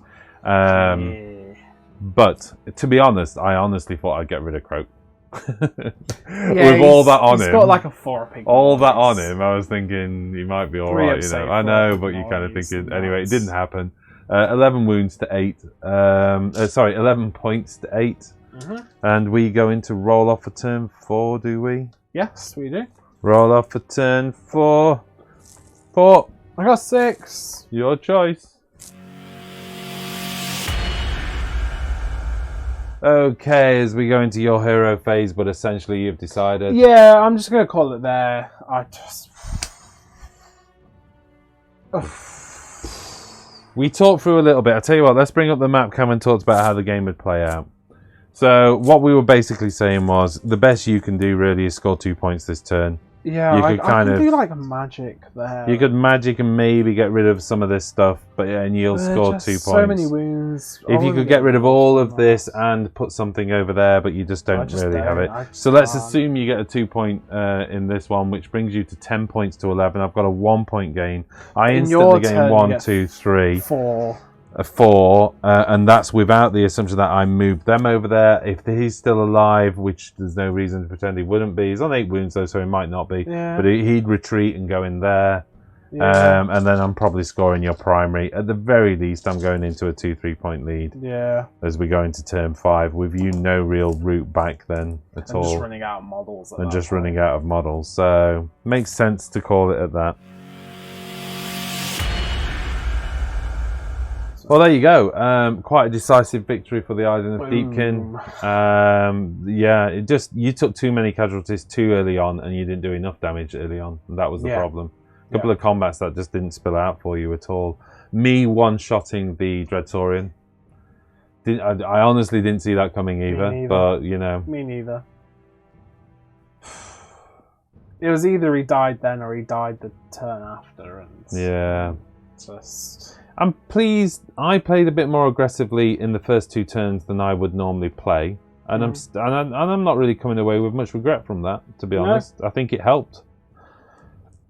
But, to be honest, I honestly thought I'd get rid of Croak. With all that on him. He's got like a 4 pig. All that on him, I was thinking he might be alright, you know. I know, but you kind of nice. thinking... Anyway, it didn't happen. 11 wounds to 8. 11 points to 8. And we go into roll off for turn 4, do we? Yes, we do. Roll off for turn 4. 4. I got 6. Your choice. Okay, as we go into your hero phase, but essentially you've decided. Yeah, I'm just gonna call it there. We talked through a little bit. I'll tell you what, let's bring up the map cam and talk about how the game would play out. So what we were basically saying was the best you can do really is score 2 points this turn. Yeah, You I could can kind of- do like a magic there. You could magic and maybe get rid of some of this stuff, but yeah, and you'll score 2 points. So many wounds. If you could get rid of all of this and put something over there, but you just don't really have it. So let's assume you get a 2 point in this one, which brings you to 10 points to 11. I've got a 1 point gain. I In instantly your gain turn, 1, you 2, 3. 4. A 4, and that's without the assumption that I moved them over there. If he's still alive, which there's no reason to pretend he wouldn't be. He's on 8 wounds though, so he might not be. Yeah. But he'd retreat and go in there. Yeah. And then I'm probably scoring your primary. At the very least, I'm going into a 2-3 point lead Yeah. as we go into turn 5, with you no real route back then at And all. just running out of models. And just running out of models. So, makes sense to call it at that. Well, there you go. Quite a decisive victory for the Idoneth Deepkin. Yeah, you took too many casualties too early on, and you didn't do enough damage early on. And that was the problem. A couple of combats that just didn't spill out for you at all. Me one-shotting the Dreadsaurian. I honestly didn't see that coming either. But you know, Me neither. It was either he died then or he died the turn after, and yeah. Just. I'm pleased I played a bit more aggressively in the first 2 turns than I would normally play, and I'm not really coming away with much regret from that, to be honest. I think it helped.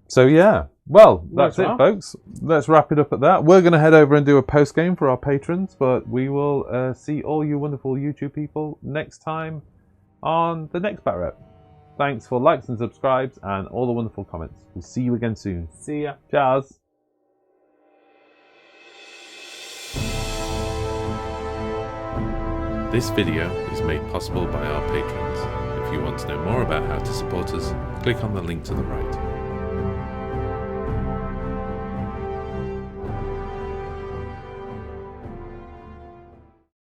So yeah, well, that's it, folks. Let's wrap it up at that. We're going to head over and do a post game for our patrons, but we will see all you wonderful YouTube people next time on the next Bat Rep. Thanks for likes and subscribes and all the wonderful comments. We'll see you again soon. See ya. Cheers. This video is made possible by our patrons. If you want to know more about how to support us, click on the link to the right.